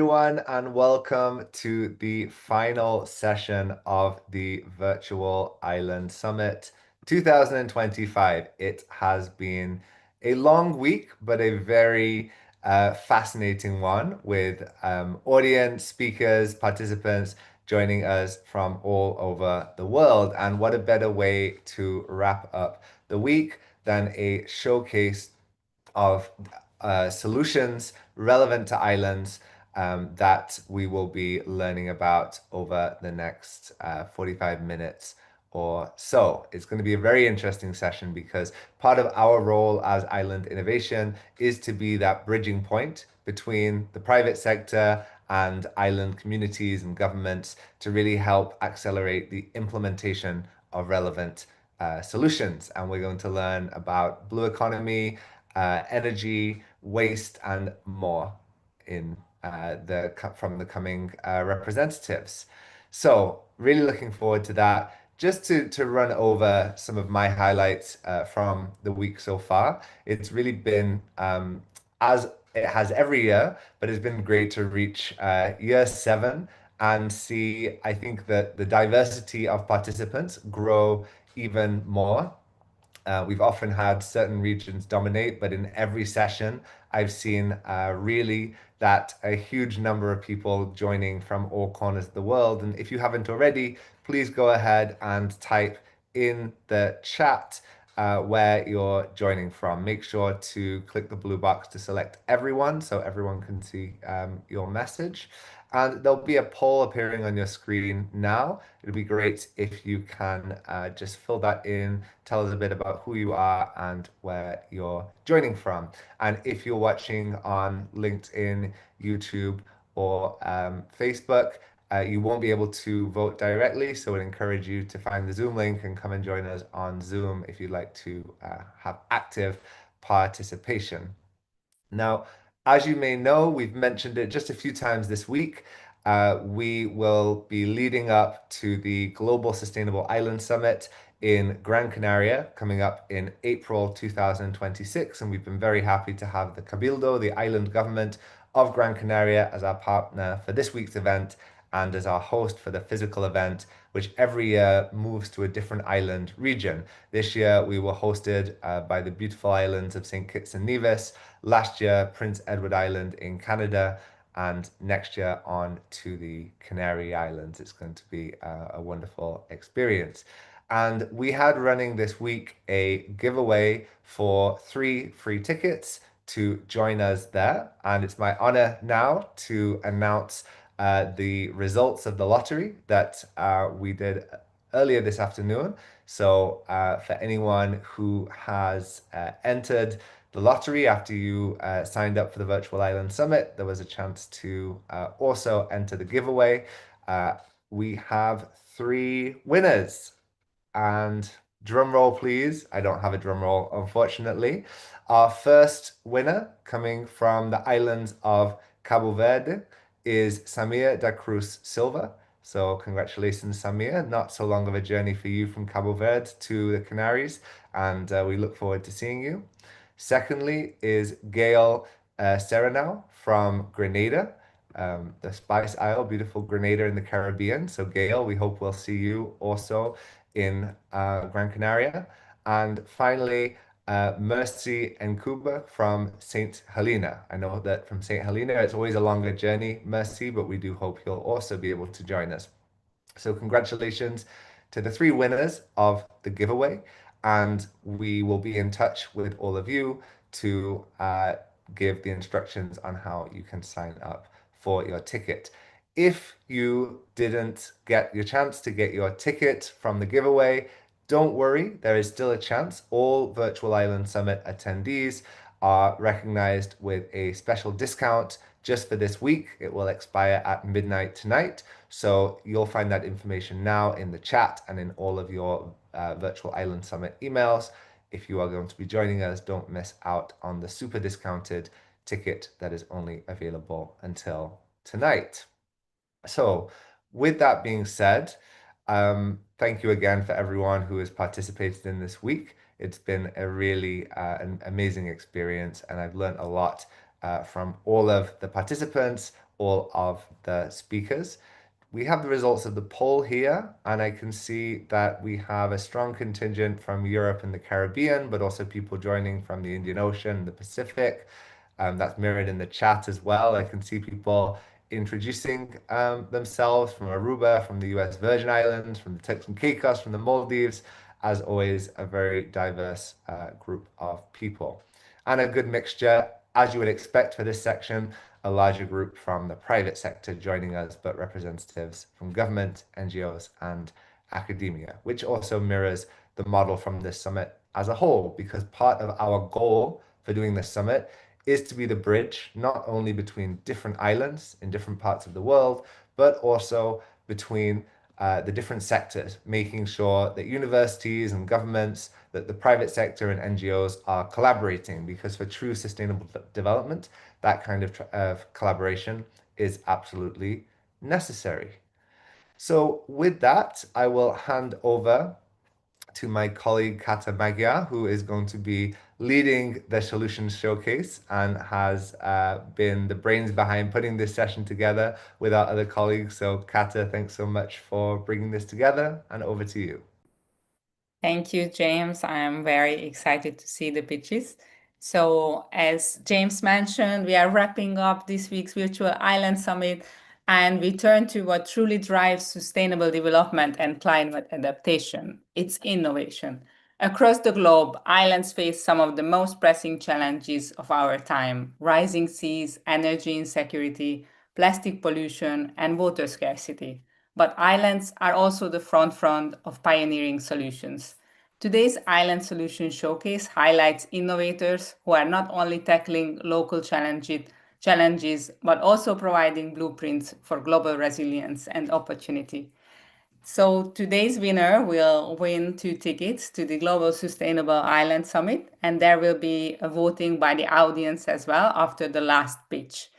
Everyone, and welcome to the final session of the Virtual Island Summit 2025. It has been a long week, but a very fascinating one with audience, speakers, participants joining us from all over the world. And what a better way to wrap up the week than a showcase of solutions relevant to islands that we will be learning about over the next 45 minutes or so. It's going to be a very interesting session because part of our role as Island Innovation is to be that bridging point between the private sector and island communities and governments to really help accelerate the implementation of relevant solutions. And we're going to learn about blue economy, energy, waste, and more in the from the coming representatives. So really looking forward to that. Just to run over some of my highlights from the week so far, it's really been as it has every year, but it's been great to reach year seven and see, I think that the diversity of participants grow even more. We've often had certain regions dominate, but in every session, I've seen really that a huge number of people joining from all corners of the world. And if you haven't already, please go ahead and type in the chat where you're joining from. Make sure to click the blue box to select everyone so everyone can see your message. And there'll be a poll appearing on your screen now. It'd be great if you can just fill that in, tell us a bit about who you are and where you're joining from. And if you're watching on LinkedIn, YouTube, or Facebook, you won't be able to vote directly. So I'd encourage you to find the Zoom link and come and join us on Zoom if you'd like to have active participation. Now, as you may know, we've mentioned it just a few times this week. We will be leading up to the Global Sustainable Island Summit in Gran Canaria coming up in April 2026. And we've been very happy to have the Cabildo, the island government of Gran Canaria, as our partner for this week's event and as our host for the physical event, which every year moves to a different island region. This year, we were hosted by the beautiful islands of St. Kitts and Nevis. Last year, Prince Edward Island in Canada, and next year on to the Canary Islands. It's going to be a wonderful experience. And we had running this week a giveaway for 3 free tickets to join us there. And it's my honor now to announce the results of the lottery that we did earlier this afternoon. So for anyone who has entered the lottery after you signed up for the Virtual Island Summit, there was a chance to also enter the giveaway. Uh, we have 3 winners. And drum roll, please. I don't have a drum roll, unfortunately. Our first winner coming from the islands of Cabo Verde is Samir da Cruz Silva. So, congratulations, Samir. Not so long of a journey for you from Cabo Verde to the Canaries, and we look forward to seeing you. Secondly, is Gail Serenau from Grenada, the Spice Isle, beautiful Grenada in the Caribbean. So, Gail, we hope we'll see you also in Gran Canaria. And finally, Mercy and Cuba from St. Helena. I know that from St. Helena, it's always a longer journey, Mercy, but we do hope you'll also be able to join us. So, congratulations to the 3 winners of the giveaway. And we will be in touch with all of you to give the instructions on how you can sign up for your ticket. If you didn't get your chance to get your ticket from the giveaway, don't worry, there is still a chance. All Virtual Island Summit attendees are recognized with a special discount just for this week. It will expire at midnight tonight. So you'll find that information now in the chat and in all of your Virtual Island Summit emails. If you are going to be joining us, don't miss out on the super discounted ticket that is only available until tonight. So, with that being said, thank you again for everyone who has participated in this week. It's been a really an amazing experience, and I've learned a lot from all of the participants, all of the speakers. We have the results of the poll here, and I can see that we have a strong contingent from Europe and the Caribbean, but also people joining from the Indian Ocean and the Pacific. That's mirrored in the chat as well. I can see people introducing themselves from Aruba, from the US Virgin Islands, from the Turks and Caicos, from the Maldives. As always, a very diverse group of people. And a good mixture, as you would expect for this section, a larger group from the private sector joining us, but representatives from government, NGOs, and academia, which also mirrors the model from this summit as a whole, because part of our goal for doing this summit is to be the bridge, not only between different islands in different parts of the world, but also between the different sectors, making sure that universities and governments, that the private sector and NGOs are collaborating, because for true sustainable development, that kind of collaboration is absolutely necessary. So with that, I will hand over to my colleague Kata Magyar, who is going to be leading the Solutions Showcase and has been the brains behind putting this session together with our other colleagues. So Kata, thanks so much for bringing this together, and over to you. Thank you, James. I am very excited to see the pitches. So as James mentioned, we are wrapping up this week's Virtual Island Summit, and we turn to what truly drives sustainable development and climate adaptation. It's innovation. Across the globe, islands face some of the most pressing challenges of our time: rising seas, energy insecurity, plastic pollution, and water scarcity. But islands are also the front of pioneering solutions. Today's Island Solution Showcase highlights innovators who are not only tackling local challenges, but also providing blueprints for global resilience and opportunity. So today's winner will win 2 tickets to the Global Sustainable Island Summit, and there will be a voting by the audience as well after the last pitch.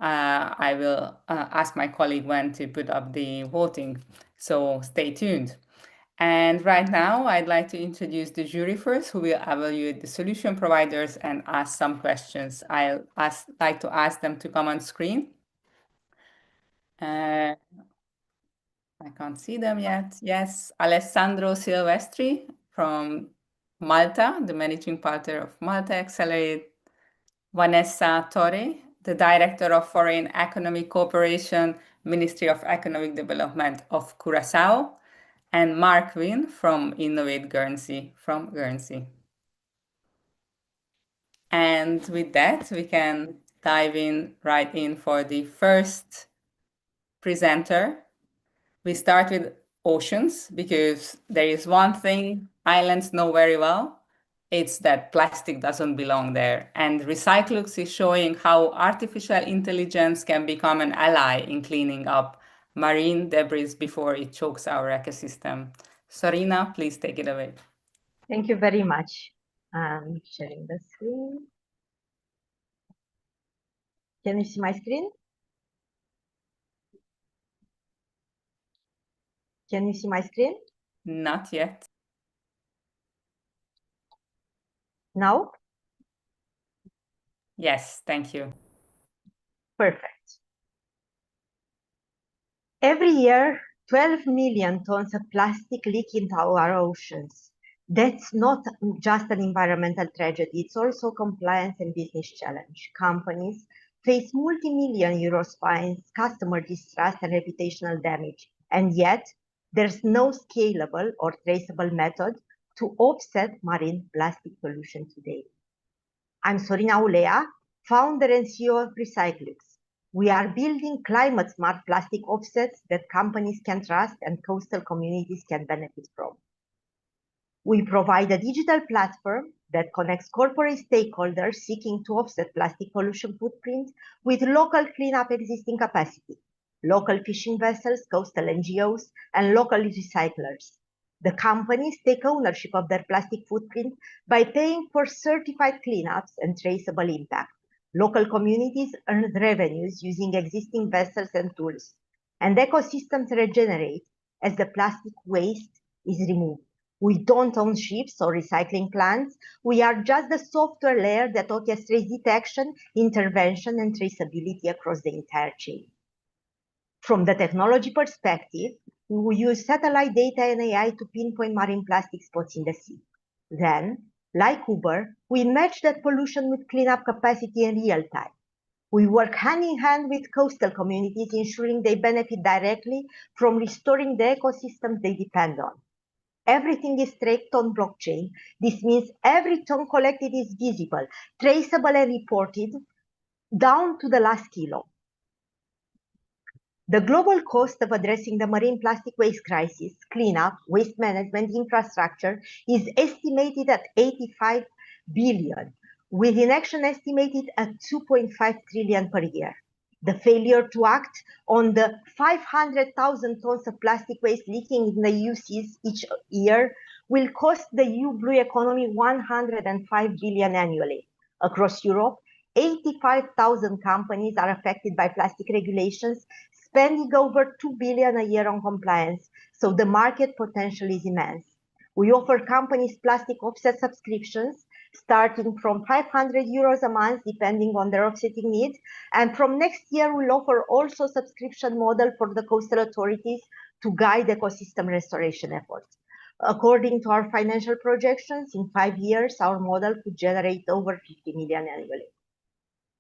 I will ask my colleague when to put up the voting, so stay tuned. And right now, I'd like to introduce the jury first, who will evaluate the solution providers and ask some questions. Like to ask them to come on screen. I can't see them yet. Yes, Alessandro Silvestri from Malta, the managing partner of Malta Accelerate. Vanessa Torre, the Director of Foreign Economic Cooperation, Ministry of Economic Development of Curaçao, and Mark Wynn from Innovate Guernsey, from Guernsey. And with that, we can dive right in for the first presenter. We start with oceans, because there is one thing islands know very well. It's that plastic doesn't belong there. And Recyclux is showing how artificial intelligence can become an ally in cleaning up marine debris before it chokes our ecosystem. Sorina, please take it away. Thank you very much. I'm sharing the screen. Can you see my screen? Can you see my screen? Not yet. Now? Yes, thank you. Perfect. Every year, 12 million tons of plastic leak into our oceans. That's not just an environmental tragedy, it's also compliance and business challenge. Companies face multi-million euro fines, customer distrust, and reputational damage. And yet, there's no scalable or traceable method to offset marine plastic pollution today. I'm Sorina Ulea, founder and CEO of Recyclux. We are building climate-smart plastic offsets that companies can trust and coastal communities can benefit from. We provide a digital platform that connects corporate stakeholders seeking to offset plastic pollution footprint with local cleanup existing capacity, local fishing vessels, coastal NGOs, and local recyclers. The companies take ownership of their plastic footprint by paying for certified cleanups and traceable impact. Local communities earn revenues using existing vessels and tools, and ecosystems regenerate as the plastic waste is removed. We don't own ships or recycling plants. We are just the software layer that orchestrates detection, intervention, and traceability across the entire chain. From the technology perspective, we use satellite data and AI to pinpoint marine plastic spots in the sea. Then, like Uber, we match that pollution with cleanup capacity in real time. We work hand in hand with coastal communities, ensuring they benefit directly from restoring the ecosystems they depend on. Everything is tracked on blockchain. This means every ton collected is visible, traceable, and reported down to the last kilo. The global cost of addressing the marine plastic waste crisis, cleanup, waste management infrastructure is estimated at 85 billion, with inaction estimated at 2.5 trillion per year. The failure to act on the 500,000 tons of plastic waste leaking in the EU seas each year will cost the EU blue economy 105 billion annually. Across Europe, 85,000 companies are affected by plastic regulations, spending over 2 billion a year on compliance, so the market potential is immense. We offer companies plastic offset subscriptions starting from 500 euros a month, depending on their offsetting needs. And from next year, we'll offer also subscription model for the coastal authorities to guide ecosystem restoration efforts. According to our financial projections, in 5 years, our model could generate over 50 million annually.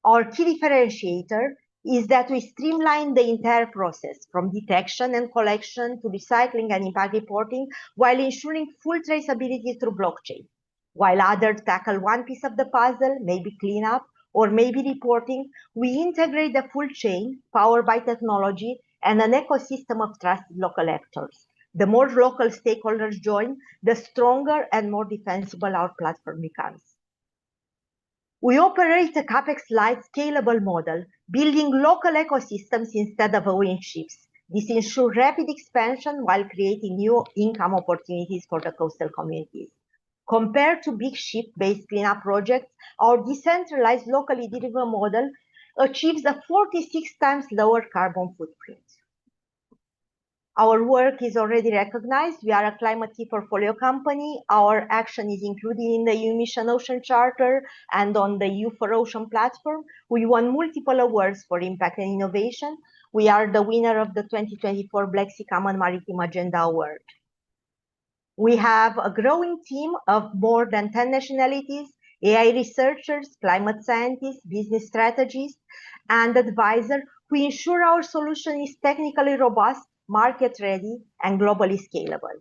Our key differentiator is that we streamline the entire process from detection and collection to recycling and impact reporting while ensuring full traceability through blockchain. While others tackle one piece of the puzzle, maybe cleanup or maybe reporting, we integrate the full chain powered by technology and an ecosystem of trusted local actors. The more local stakeholders join, the stronger and more defensible our platform becomes. We operate a CapEx-light scalable model, building local ecosystems instead of owning ships. This ensures rapid expansion while creating new income opportunities for the coastal communities. Compared to big ship-based cleanup projects, our decentralized, locally driven model achieves a 46 times lower carbon footprint. Our work is already recognized. We are a climate key portfolio company. Our action is included in the EU Mission Ocean Charter and on the EU for Ocean platform. We won multiple awards for impact and innovation. We are the winner of the 2024 Black Sea Common Maritime Agenda Award. We have a growing team of more than 10 nationalities, AI researchers, climate scientists, business strategists, and advisors who ensure our solution is technically robust, market-ready, and globally scalable.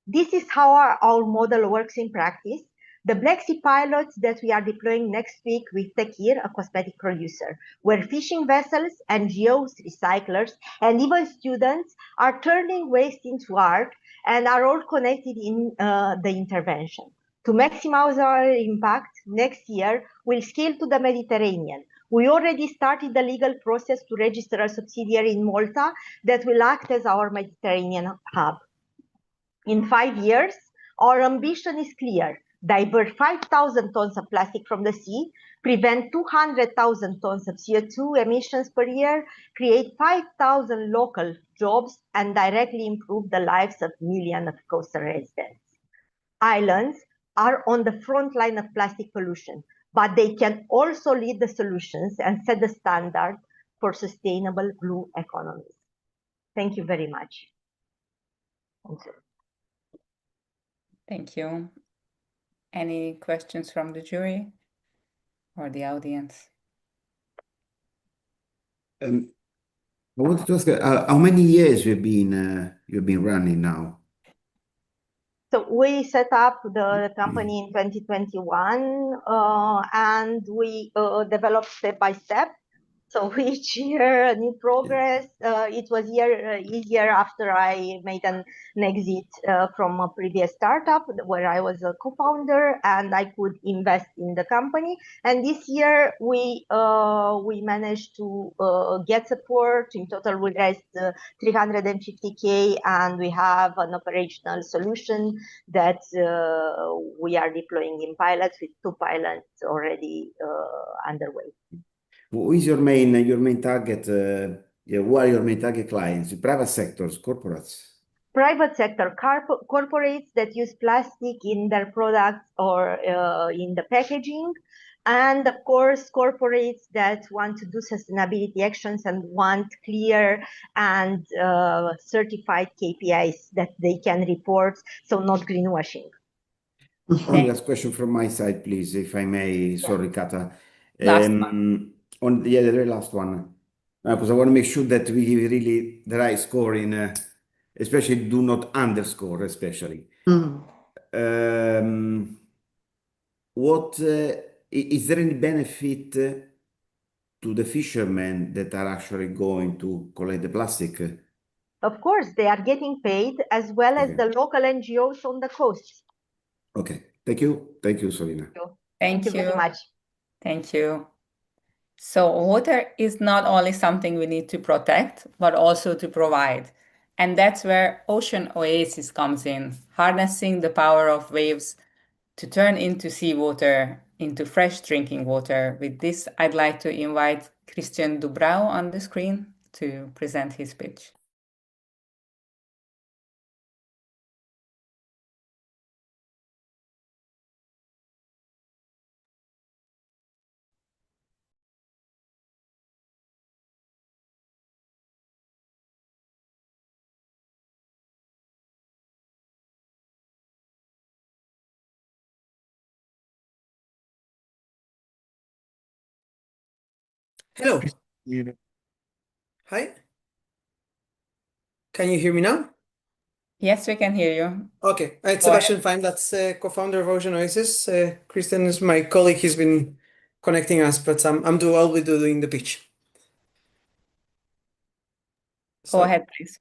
This is how our model works in practice. The Black Sea pilots that we are deploying next week with Tekir, a cosmetic producer, where fishing vessels, NGOs, recyclers, and even students are turning waste into art and are all connected in the intervention. To maximize our impact, next year, we'll scale to the Mediterranean. We already started the legal process to register a subsidiary in Malta that will act as our Mediterranean hub. In 5 years, our ambition is clear. Divert 5,000 tons of plastic from the sea, prevent 200,000 tons of CO2 emissions per year, create 5,000 local jobs, and directly improve the lives of millions of coastal residents. Islands are on the front line of plastic pollution, but they can also lead the solutions and set the standard for sustainable blue economies. Thank you very much. Thank you. Any questions from the jury or the audience? I wanted to ask, how many years you've been running now? So we set up the company in 2021, and we developed step by step. So each year, a new progress. It was easier after I made an exit from a previous startup where I was a co-founder and I could invest in the company. And this year, we managed to get support. In total, we raised 350K, and we have an operational solution that we are deploying in pilots with 2 pilots already underway. Who is your main target? Who are your main target clients? Private sectors, corporates? private sector corporates that use plastic in their products or in the packaging, and of course corporates that want to do sustainability actions and want clear and certified KPIs that they can report, so not greenwashing. One last question from my side, please, if I may. Sorry, Kata. Last one. The very last one, because I want to make sure that we give really the right score especially do not underscore, especially. Um, what is there any benefit to the fishermen that are actually going to collect the plastic? Of course, they are getting paid as well as Okay. the local NGOs on the coast. Okay. Thank you. Thank you, Solina. Thank you very much. Thank you. So water is not only something we need to protect, but also to provide. And that's where Ocean Oasis comes in, harnessing the power of waves to turn into seawater, into fresh drinking water. With this, I'd like to invite Christian Dubrau on the screen to present his pitch. Hello. Hi. Can you hear me now? Yes, we can hear you. Okay. It's Go ahead. Sebastian Fein, that's co-founder of Ocean Oasis. Christian is my colleague. He's been connecting us, but I'll be doing the pitch. Go ahead, please.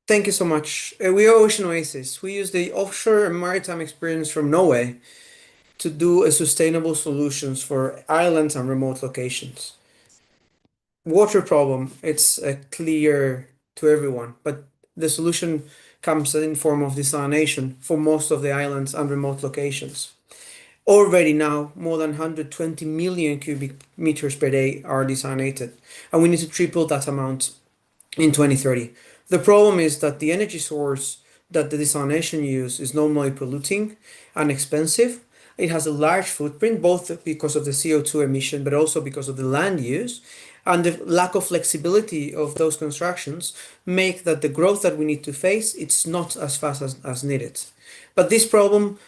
Thank you so much. We are Ocean Oasis. We use the offshore and maritime experience from Norway to do a sustainable solutions for islands and remote locations. Water problem, it's clear to everyone, but the solution comes in form of desalination for most of the islands and remote locations. Already now, more than 120 million cubic meters per day are desalinated, and we need to triple that amount in 2030. The problem is that the energy source that the desalination use is normally polluting and expensive. It has a large footprint, both because of the CO2 emission, but also because of the land use. And the lack of flexibility of those constructions make that the growth that we need to face, it's not as fast as needed. But this problem,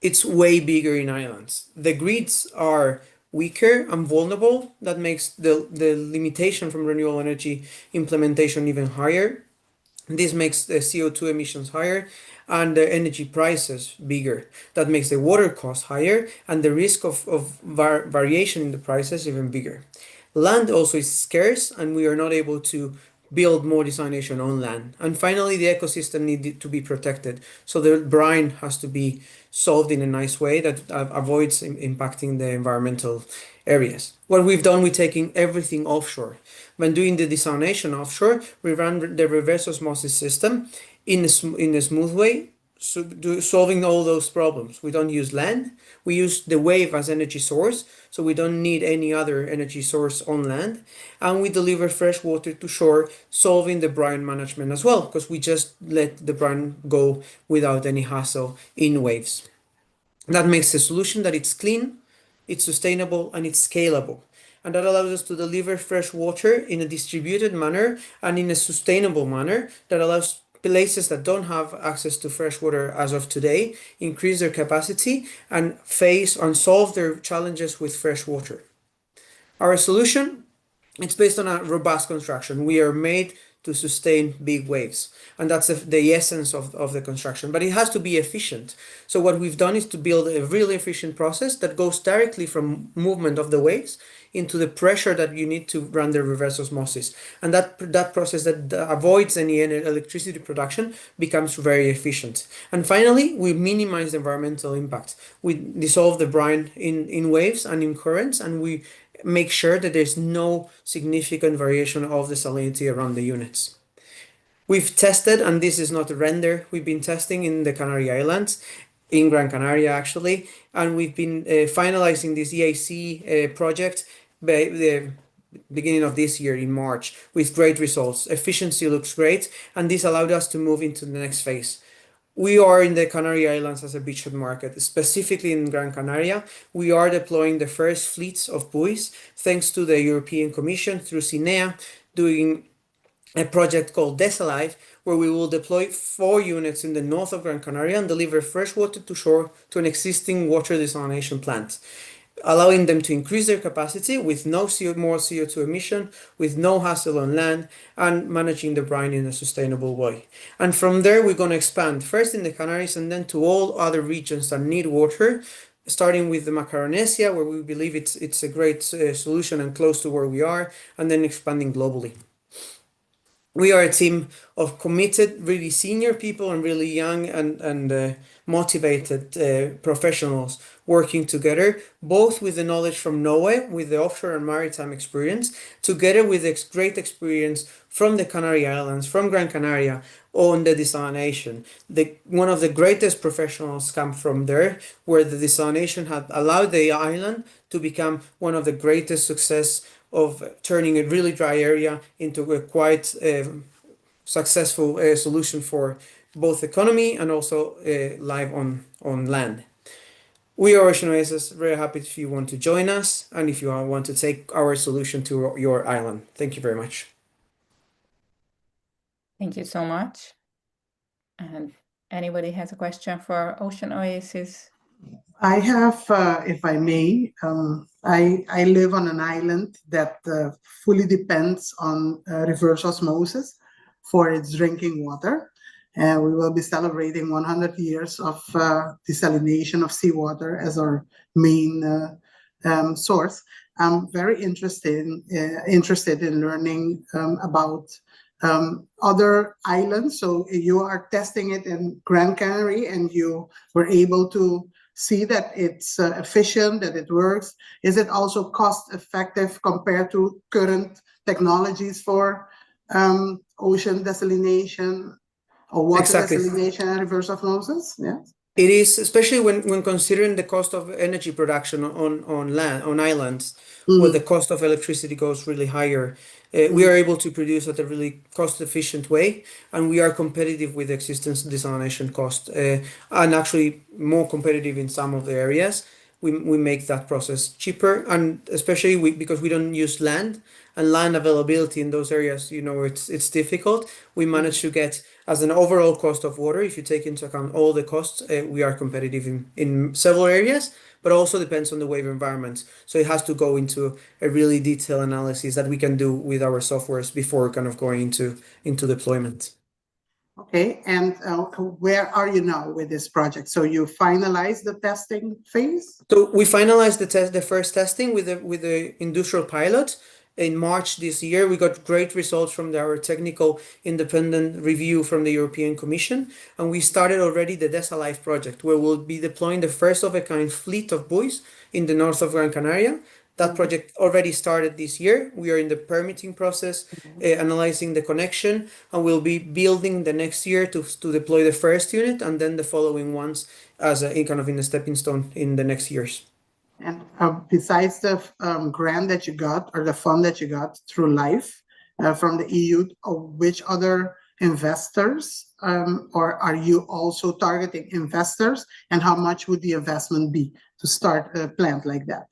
it's way bigger in islands. The grids are weaker and vulnerable. That makes the limitation from renewable energy implementation even higher. This makes the CO2 emissions higher and the energy prices bigger. That makes the water cost higher and the risk of variation in the prices even bigger. Land also is scarce and we are not able to build more desalination on land. And finally, the ecosystem needed to be protected. So the brine has to be solved in a nice way that avoids impacting the environmental areas. What we've done, we're taking everything offshore. When doing the desalination offshore, we run the reverse osmosis system in a smooth way, solving all those problems. We don't use land, we use the wave as energy source, so we don't need any other energy source on land, and we deliver fresh water to shore, solving the brine management as well, because we just let the brine go without any hassle in waves. That makes the solution that it's clean, it's sustainable, and it's scalable. And that allows us to deliver fresh water in a distributed manner and in a sustainable manner that allows places that don't have access to fresh water as of today increase their capacity and face and solve their challenges with fresh water. Our solution, it's based on a robust construction. We are made to sustain big waves, and that's the essence of the construction, but it has to be efficient. So what we've done is to build a really efficient process that goes directly from movement of the waves into the pressure that you need to run the reverse osmosis, and that process that avoids any electricity production becomes very efficient. And finally, we minimize the environmental impact. We dissolve the brine in waves and in currents, and we make sure that there's no significant variation of the salinity around the units. We've tested, and this is not a render, we've been testing in the Canary Islands, in Gran Canaria actually, and we've been finalizing this EAC project beginning of this year in March with great results. Efficiency looks great, and this allowed us to move into the next phase. We are in the Canary Islands as a beachhead market, specifically in Gran Canaria. We are deploying the first fleets of buoys thanks to the European Commission through CINEA, doing a project called Desalive, where we will deploy 4 units in the north of Gran Canaria and deliver fresh water to shore to an existing water desalination plant, allowing them to increase their capacity with no more CO2 emission, with no hassle on land, and managing the brine in a sustainable way. And from there, we're going to expand first in the Canaries and then to all other regions that need water, starting with the Macaronesia, where we believe it's a great solution and close to where we are, and then expanding globally. We are a team of committed, really senior people and really young and motivated professionals working together, both with the knowledge from Norway, with the offshore and maritime experience, together with great experience from the Canary Islands, from Gran Canaria, on the desalination. One of the greatest professionals come from there, where the desalination had allowed the island to become one of the greatest success of turning a really dry area into a quite successful solution for both economy and also life on land. We are Ocean Oasis, very happy if you want to join us and if you want to take our solution to your island. Thank you very much. Thank you so much. And anybody has a question for Ocean Oasis? I have, if I may, I live on an island that fully depends on reverse osmosis for its drinking water. And we will be celebrating 100 years of desalination of seawater as our main source. I'm very interested in learning about other islands. So you are testing it in Gran Canary and you were able to see that it's efficient, that it works. Is it also cost effective compared to current technologies for ocean desalination or water Exactly. desalination and reverse osmosis? Yeah. It is, especially when considering the cost of energy production on land, on islands, where the cost of electricity goes really higher. We are able to produce at a really cost-efficient way, and we are competitive with existing desalination cost, and actually more competitive in some of the areas. We make that process cheaper, and especially because we don't use land, and land availability in those areas, it's difficult. We manage to get, as an overall cost of water, if you take into account all the costs, we are competitive in several areas, but also depends on the wave environment. So it has to go into a really detailed analysis that we can do with our softwares before kind of going into deployment. Okay, and where are you now with this project? So you finalized the testing phase? So we finalized the first testing with the industrial pilot in March this year. We got great results from our technical independent review from the European Commission, and we started already the Desalive project, where we'll be deploying the first of a kind fleet of buoys in the north of Gran Canaria. That project already started this year. We are in the permitting process, analyzing the connection, and we'll be building the next year to deploy the first unit and then the following ones as a kind of in a stepping stone in the next years. And besides the grant that you got or the fund that you got through LIFE from the EU, which other investors or are you also targeting investors, and how much would the investment be to start a plant like that?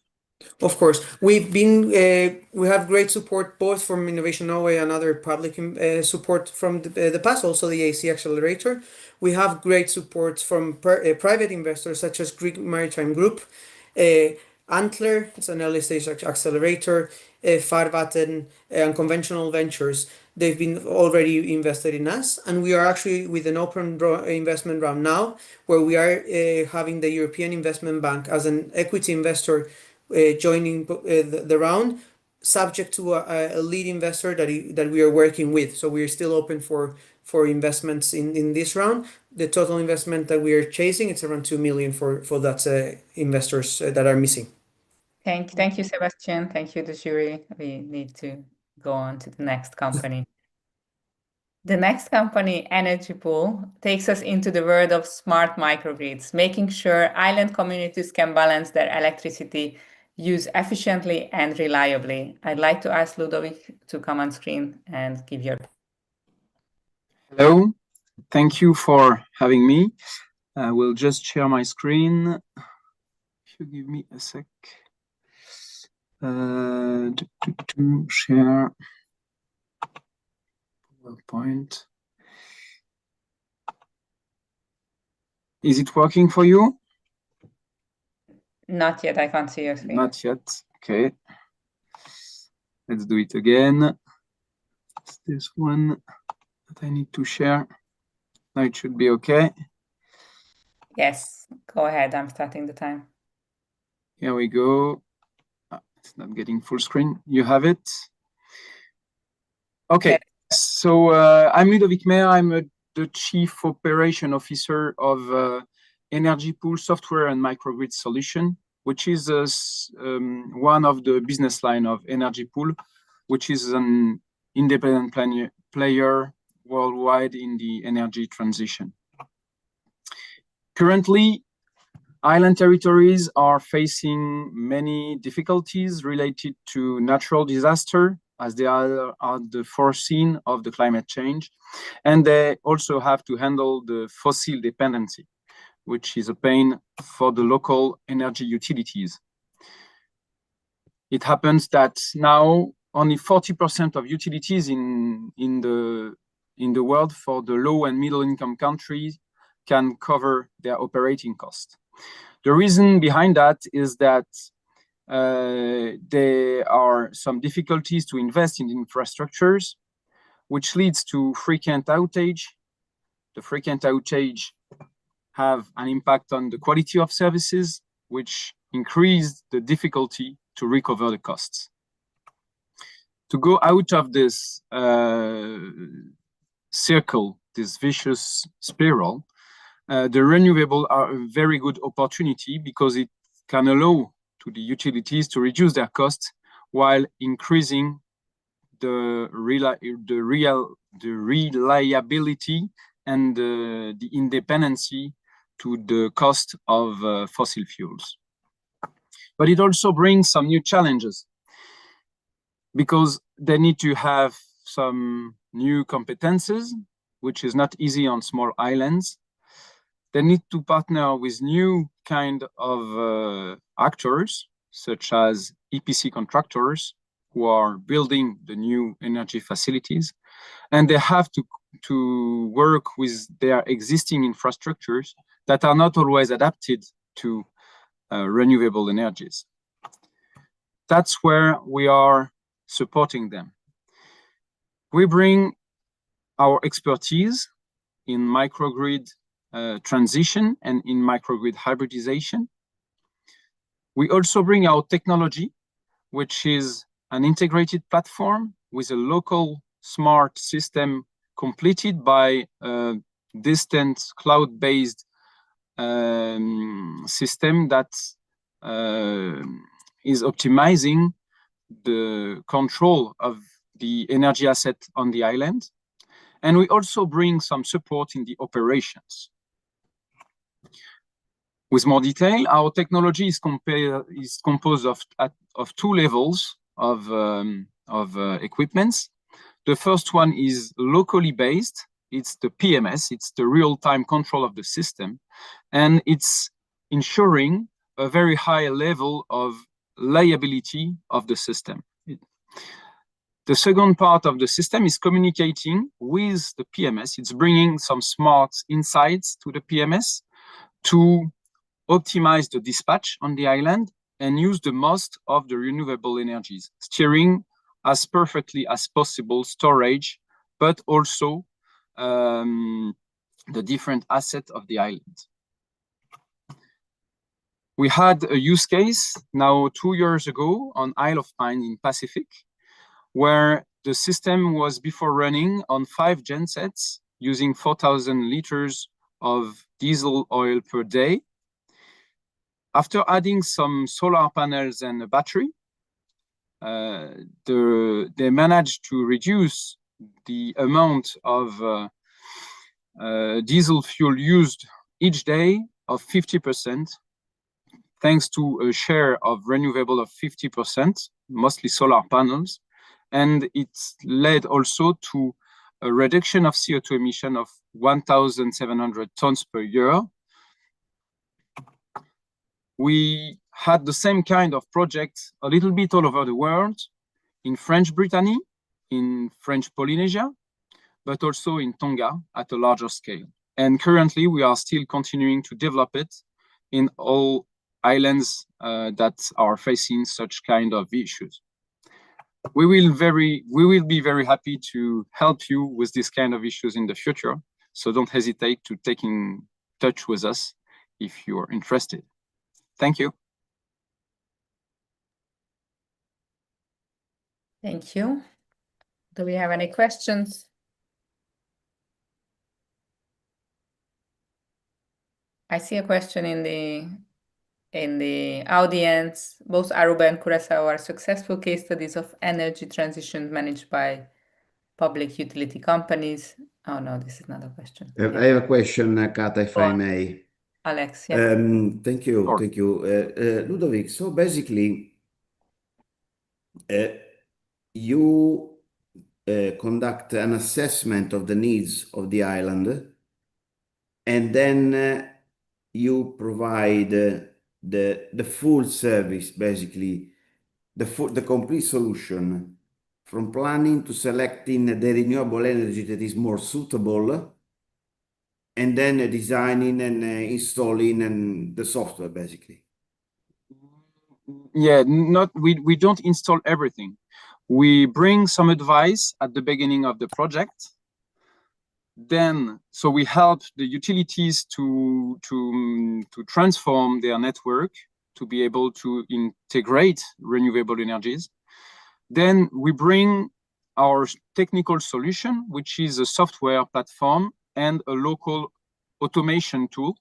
Of course, we have great support both from Innovation Norway and other public support from the past, also the AC Accelerator. We have great support from private investors such as Greek Maritime Group, Antler, it's an early stage accelerator, Farvaten, and Conventional Ventures. They've been already invested in us, and we are actually with an open investment round now, where we are having the European Investment Bank as an equity investor joining the round, subject to a lead investor that we are working with. So we are still open for investments in this round. The total investment that we are chasing, it's around 2 million for that investors that are missing. Thank you, Sebastian. Thank you, the jury. We need to go on to the next company. The next company, Energy Pool, takes us into the world of smart microgrids, making sure island communities can balance their electricity use efficiently and reliably. I'd like to ask Ludovic to come on screen and give your. Hello, thank you for having me. I will just share my screen. If you give me a sec. To share PowerPoint. Is it working for you? Not yet, I can't see your screen. Not yet, okay. Let's do it again. It's this one that I need to share. Now it should be okay. Yes, go ahead, I'm starting the time. Here we go. It's not getting full screen. You have it? Okay, so I'm Ludovic Meyer. I'm the Chief Operation Officer of Energy Pool Software and Microgrid Solution, which is one of the business line of Energy Pool, which is an independent player worldwide in the energy transition. Currently, island territories are facing many difficulties related to natural disaster, as they are the foreseen of the climate change. And they also have to handle the fossil dependency, which is a pain for the local energy utilities. It happens that now only 40% of utilities in the world for the low and middle income countries can cover their operating costs. The reason behind that is that there are some difficulties to invest in infrastructures, which leads to frequent outage. The frequent outage have an impact on the quality of services, which increase the difficulty to recover the costs. To go out of this circle, this vicious spiral, the renewable are a very good opportunity because it can allow to the utilities to reduce their costs while increasing the reliability and the independency to the cost of fossil fuels. But it also brings some new challenges because they need to have some new competences, which is not easy on small islands. They need to partner with new kind of actors, such as EPC contractors, who are building the new energy facilities. And they have to work with their existing infrastructures that are not always adapted to renewable energies. That's where we are supporting them. We bring our expertise in microgrid transition and in microgrid hybridization. We also bring our technology, which is an integrated platform with a local smart system completed by a distant cloud-based system that is optimizing the control of the energy asset on the island. And we also bring some support in the operations. With more detail, our technology is composed of two levels of equipments. The first one is locally based. It's the PMS, it's the real-time control of the system, and it's ensuring a very high level of reliability of the system. The second part of the system is communicating with the PMS. It's bringing some smart insights to the PMS to optimize the dispatch on the island and use the most of the renewable energies, steering as perfectly as possible storage, but also the different assets of the island. We had a use case now 2 years ago on Isle of Pine in Pacific, where the system was before running on 5 gensets using 4,000 liters of diesel oil per day. After adding some solar panels and a battery, they managed to reduce the amount of diesel fuel used each day of 50%, thanks to a share of renewable of 50%, mostly solar panels. And it's led also to a reduction of CO2 emission of 1,700 tons per year. We had the same kind of project a little bit all over the world, in French Brittany, in French Polynesia, but also in Tonga at a larger scale. And currently we are still continuing to develop it in all islands that are facing such kind of issues. We will be very happy to help you with this kind of issues in the future. So don't hesitate to take in touch with us if you are interested. Thank you. Thank you. Do we have any questions? I see a question in the audience. Both Aruba and Curaçao are successful case studies of energy transition managed by public utility companies. Oh no, this is not a question. I have a question, Kata, if I may. Alex, yes. Thank you, thank you, Ludovic. So basically, you conduct an assessment of the needs of the island, and then you provide the full service, basically the complete solution, from planning to selecting the renewable energy that is more suitable, and then designing and installing and the software, basically. Yeah, we don't install everything. We bring some advice at the beginning of the project. Then, so we help the utilities to transform their network to be able to integrate renewable energies. Then we bring our technical solution, which is a software platform and a local automation tool.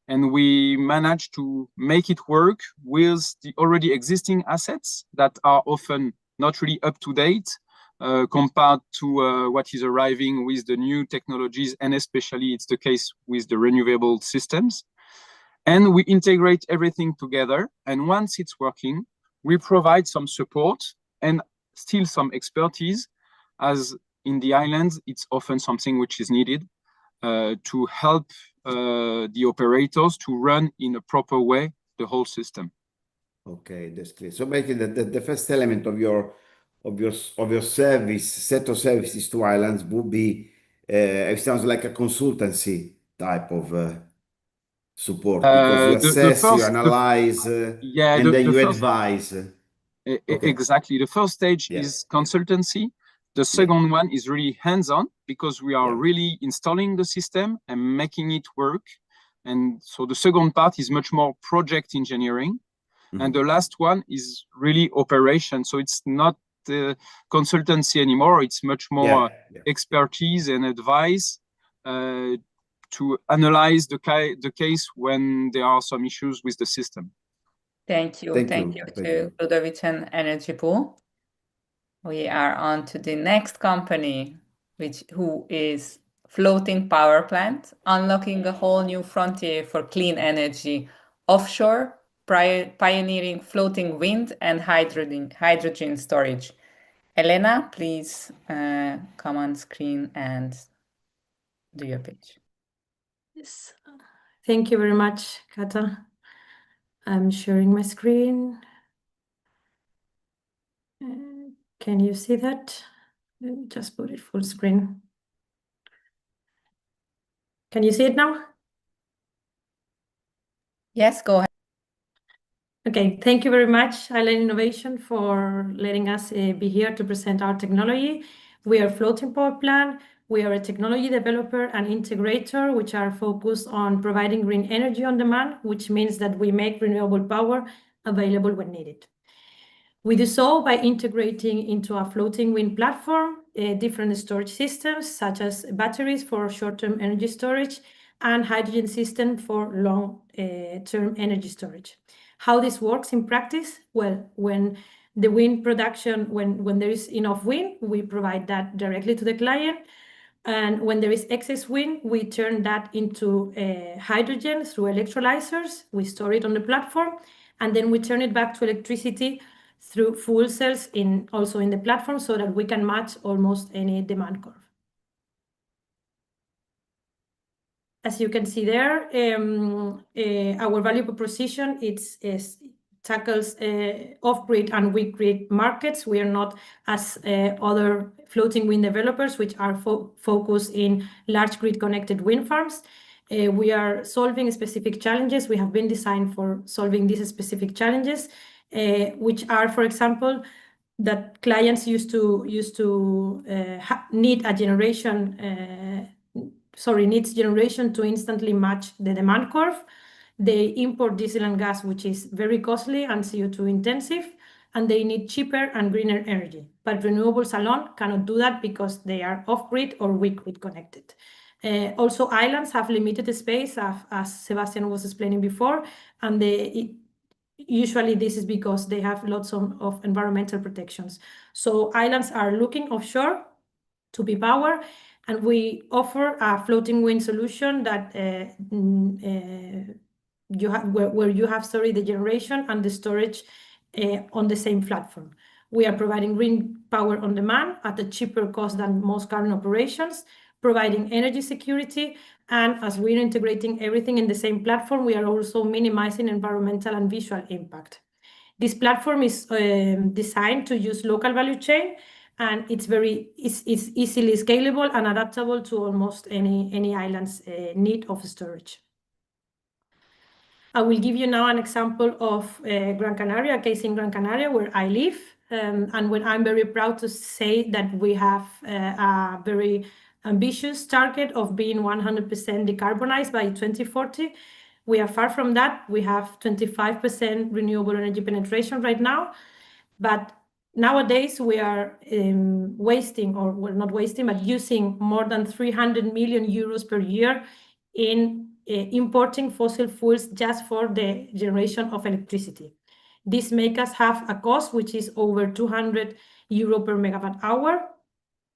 And we manage to make it work with the already existing assets that are often not really up to date compared to what is arriving with the new technologies, and especially it's the case with the renewable systems. And we integrate everything together. And once it's working, we provide some support and still some expertise, as in the islands, it's often something which is needed to help the operators to run in a proper way the whole system. Okay, that's clear. So basically, the first element of your service set of services to islands would be it sounds like a consultancy type of support, because you assess, you analyze, and then you advise. Okay. Exactly. The first stage is consultancy. The second one is really hands-on, because we are really installing the system and making it work. And so the second part is much more project engineering. And the last one is really operation. So it's not consultancy anymore. It's much more expertise and advice to analyze the case when there are some issues with the system. Thank you. Thank you to Ludovic and Energy Pool. We are on to the next company, who is Floating Power Plant, unlocking a whole new frontier for clean energy offshore, pioneering floating wind and hydrogen storage. Elena, please come on screen and do your pitch. Yes, thank you very much, Kata. I'm sharing my screen. Can you see that? Let me just put it full screen. Can you see it now? Yes, go ahead. Okay, thank you very much, Island Innovation, for letting us be here to present our technology. We are Floating Power Plant. We are a technology developer and integrator, which are focused on providing green energy on demand, which means that we make renewable power available when needed. We do so by integrating into a floating wind platform different storage systems, such as batteries for short-term energy storage and hydrogen system for long-term energy storage. How this works in practice? Well, when the wind production, when there is enough wind, we provide that directly to the client. And when there is excess wind, we turn that into hydrogen through electrolyzers. We store it on the platform, and then we turn it back to electricity through fuel cells also in the platform, so that we can match almost any demand curve. As you can see there, our value proposition tackles off-grid and weak-grid markets. We are not as other floating wind developers, which are focused in large grid-connected wind farms. We are solving specific challenges. We have been designed for solving these specific challenges, which are, for example, that clients used to need needs generation to instantly match the demand curve. They import diesel and gas, which is very costly and CO2 intensive, and they need cheaper and greener energy. But renewables alone cannot do that because they are off-grid or weak-grid connected. Also, islands have limited space, as Sebastian was explaining before, and usually this is because they have lots of environmental protections. So islands are looking offshore to be powered, and we offer a floating wind solution that where you have the generation and the storage on the same platform. We are providing wind power on demand at a cheaper cost than most current operations, providing energy security, and as we're integrating everything in the same platform, we are also minimizing environmental and visual impact. This platform is designed to use local value chain, and it's easily scalable and adaptable to almost any island's need of storage. I will give you now an example of Gran Canaria, a case in Gran Canaria where I live, and where I'm very proud to say that we have a very ambitious target of being 100% decarbonized by 2040. We are far from that. We have 25% renewable energy penetration right now, but nowadays we are wasting, or we're not wasting, but using more than 300 million euros per year in importing fossil fuels just for the generation of electricity. This makes us have a cost which is over 200 euro per megawatt hour.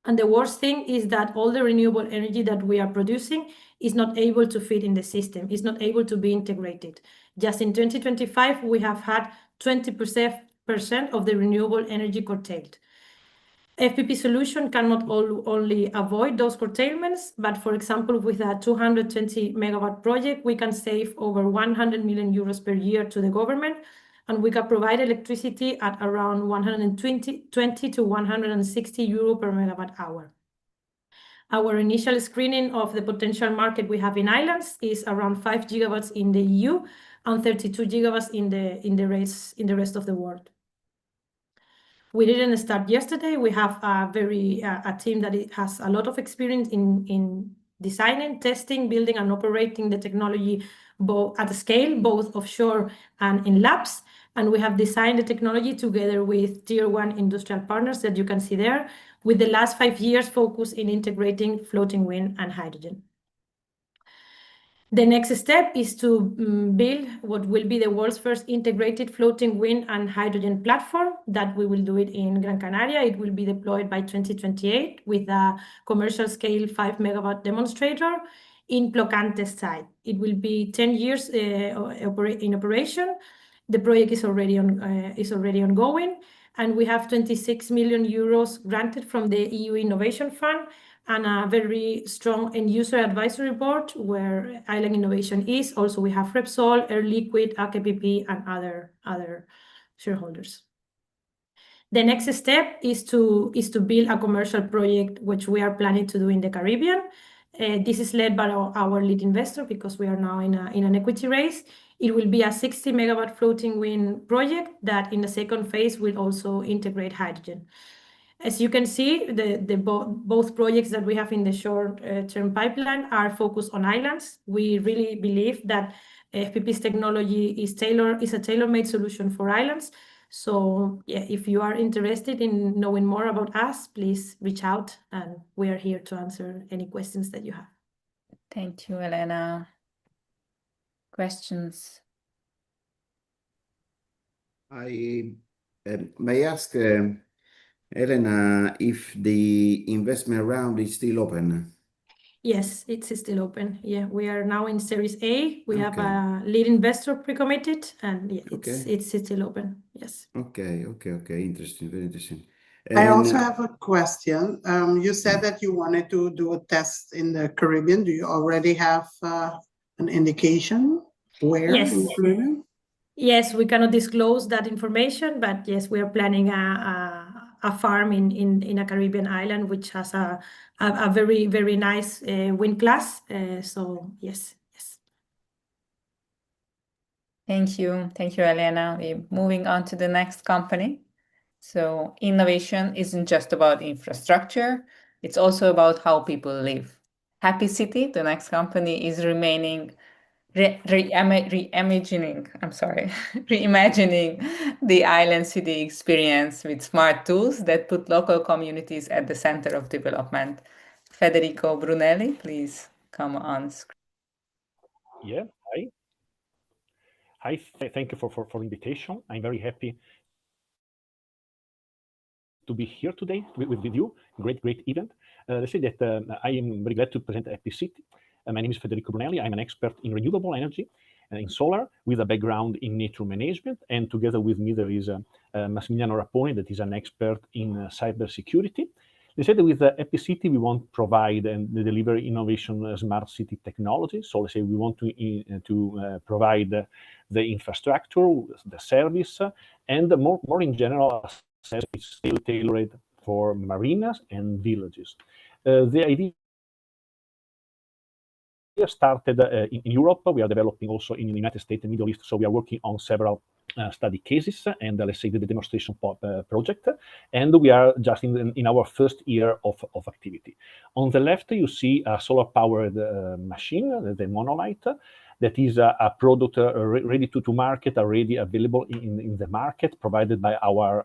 And the worst thing is that all the renewable energy that we are producing is not able to fit in the system, is not able to be integrated. Just in 2025, we have had 20% of the renewable energy curtailed. FPP solution cannot only avoid those curtailments, but for example, with a 220 megawatt project, we can save over 100 million euros per year to the government, and we can provide electricity at around 120 to 160 euro per megawatt hour. Our initial screening of the potential market we have in islands is around 5 gigawatts in the EU and 32 gigawatts in the rest of the world. We didn't start yesterday. We have a team that has a lot of experience in designing, testing, building, and operating the technology both at scale, both offshore and in labs. And we have designed the technology together with tier 1 industrial partners that you can see there, with the last 5 years focus in integrating floating wind and hydrogen. The next step is to build what will be the world's first integrated floating wind and hydrogen platform. That we will do it in Gran Canaria. It will be deployed by 2028 with a commercial scale 5 megawatt demonstrator in Plocante site. It will be 10 years in operation. The project is already ongoing, and we have 26 million euros granted from the EU Innovation Fund and a very strong end-user advisory board where Island Innovation is. Also, we have Repsol, Air Liquide, AKPP, and other shareholders. The next step is to build a commercial project, which we are planning to do in the Caribbean. This is led by our lead investor because we are now in an equity raise. It will be a 60 megawatt floating wind project that in the second phase will also integrate hydrogen. As you can see, both projects that we have in the short-term pipeline are focused on islands. We really believe that FPP's technology is a tailor-made solution for islands. So yeah, if you are interested in knowing more about us, please reach out, and we are here to answer any questions that you have. Thank you, Elena. Questions? I may ask Elena, if the investment round is still open. Yes, it's still open. Yeah, we are now in Series A. We have Okay. a lead investor pre-committed, and yeah, Okay. it's still open. Yes. Okay. Interesting. Very interesting. I And also have a question. You said that you wanted to do a test in the Caribbean. Do you already have an indication where in the Yes. Caribbean? Yes, we cannot disclose that information, but yes, we are planning a farm in a Caribbean island, which has a very, very nice wind class. So yes. Thank you. Thank you, Elena. We're moving on to the next company. So innovation isn't just about infrastructure, it's also about how people live. Happy City, the next company, is reimagining the island city experience with smart tools that put local communities at the center of development. Federico Brunelli, please come on screen. Yeah, thank you for the invitation. I'm very happy to be here today with you. Great event. Let's say that I am very glad to present Happy City. My name is Federico Brunelli. I'm an expert in renewable energy and in solar with a background in nature management. And together with me, there is Massimiliano Rapponi, that is an expert in cybersecurity. They said that with Happy City, we want to provide and deliver innovation smart city technology. So let's say we want to provide the infrastructure, the service, and more in general, it's still tailored for marinas and villages. The idea started in Europe. We are developing also in the United States and Middle East. So we are working on several study cases and let's say the demonstration project. And we are just in our first year of activity. On the left, you see a solar powered machine, the monolith. That is a product ready to market, already available in the market, provided by our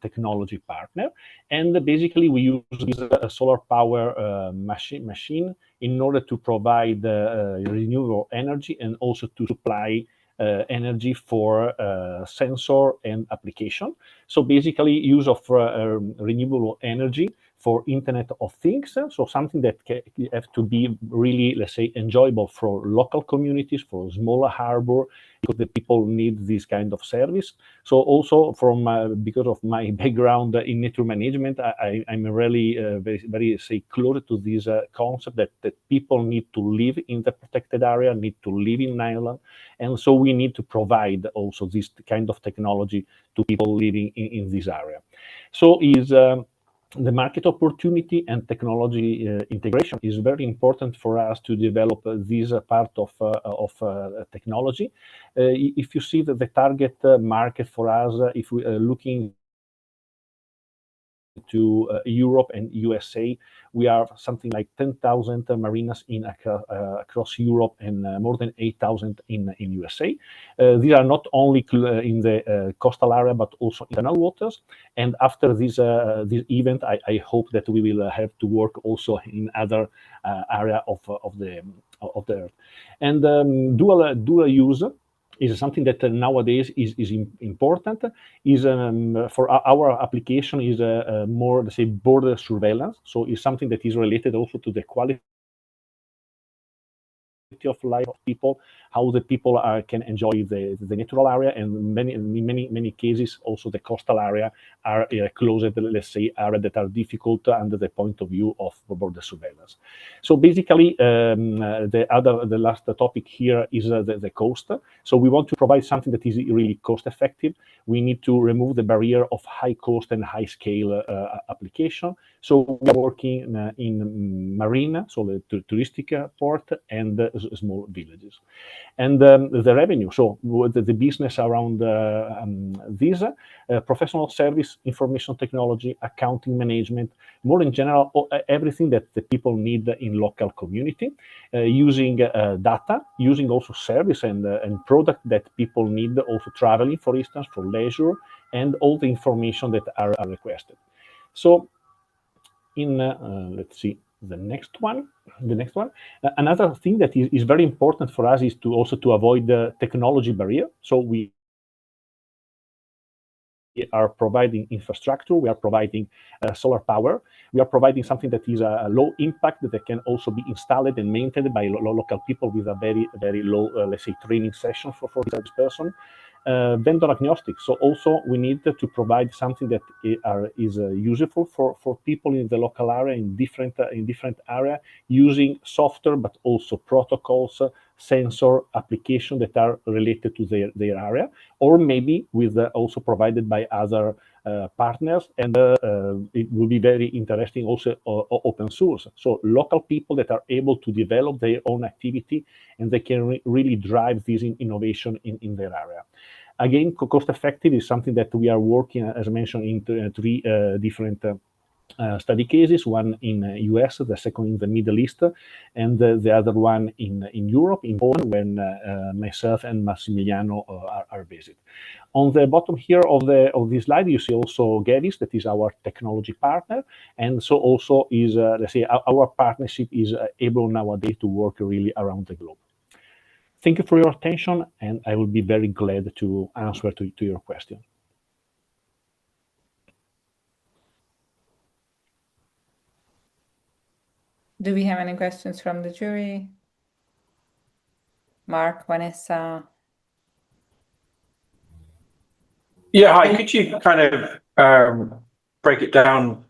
technology partner. And basically, we use this solar power machine in order to provide renewable energy and also to supply energy for sensor and application. So basically, use of renewable energy for Internet of Things, so something that have to be really, let's say, enjoyable for local communities, for smaller harbor, because the people need this kind of service. So also because of my background in nature management, I'm really very say close to this concept that people need to live in the protected area, need to live in island, and so we need to provide also this kind of technology to people living in this area. So the market opportunity and technology integration is very important for us to develop this part of technology. If you see that the target market for us, if we are looking to Europe and USA, we are something like 10,000 marinas across Europe and more than 8,000 in USA. These are not only in the coastal area, but also internal waters. And after this event, I hope that we will have to work also in other area of the earth. And dual use is something that nowadays is important. Is for our application is more, let's say, border surveillance. So it's something that is related also to the quality of life of people, how the people can enjoy the natural area, and in many cases also the coastal area are closed, let's say, area that are difficult under the point of view of border surveillance. So basically, the last topic here is the cost. So we want to provide something that is really cost effective. We need to remove the barrier of high cost and high scale application. So we are working in marina, so the touristic port, and small villages. And the revenue, so the business around this, professional service, information technology, accounting management, more in general, everything that the people need in local community, using data, using also service and product that people need, also traveling, for instance, for leisure, and all the information that are requested. So let's see the next one. Another thing that is very important for us is to avoid the technology barrier. So we are providing infrastructure, we are providing solar power, we are providing something that is a low impact that can also be installed and maintained by local people with a very low, let's say, training session for this person. Vendor agnostic. So also we need to provide something that is useful for people in the local area, in different area, using software, but also protocols, sensor application that are related to their area, or maybe with also provided by other partners, and it will be very interesting also open source. So local people that are able to develop their own activity, and they can really drive this innovation in their area. Again, cost effective is something that we are working, as I mentioned, in three different study cases, one in US, the second in the Middle East, and the other one in Europe, in Poland, when myself and Massimiliano are based. On the bottom here of this slide, you see also Gavis, that is our technology partner, and so also is, let's say, our partnership is able nowadays to work really around the globe. Thank you for your attention, and I will be very glad to answer to your question. Do we have any questions from the jury? Mark, Vanessa? Yeah, hi. Could you kind of break it down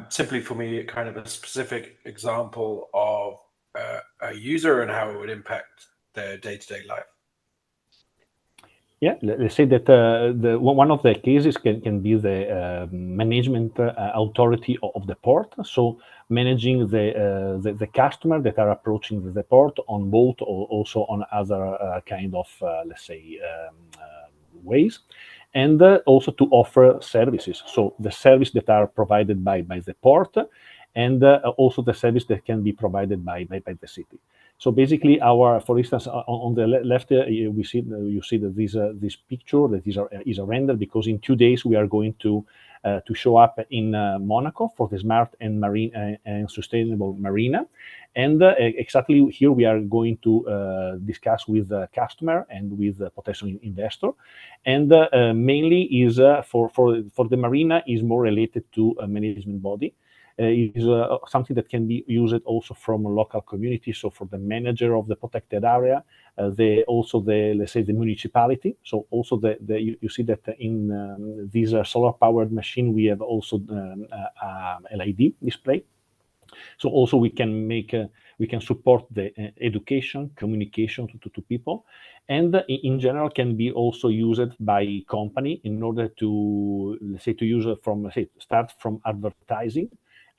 simply for me, kind of a specific example of a user and how it would impact their day-to-day life? Yeah, let's say that one of the cases can be the management authority of the port. So managing the customer that are approaching the port on boat, or also on other kind of let's say ways, and also to offer services. So the service that are provided by the port, and also the service that can be provided by the city. So basically, for instance, on the left, you see that this picture that is a render, because in 2 days we are going to show up in Monaco for the smart and marine and sustainable marina, and exactly here we are going to discuss with the customer and with the potential investor, and mainly is for the marina is more related to a management body. Is something that can be used also from a local community. So for the manager of the protected area, let's say the municipality. So also you see that in this solar powered machine we have also LED display. So also we can support the education, communication to people, and in general can be also used by company in order to, let's say, to use it from, let's say, start from advertising.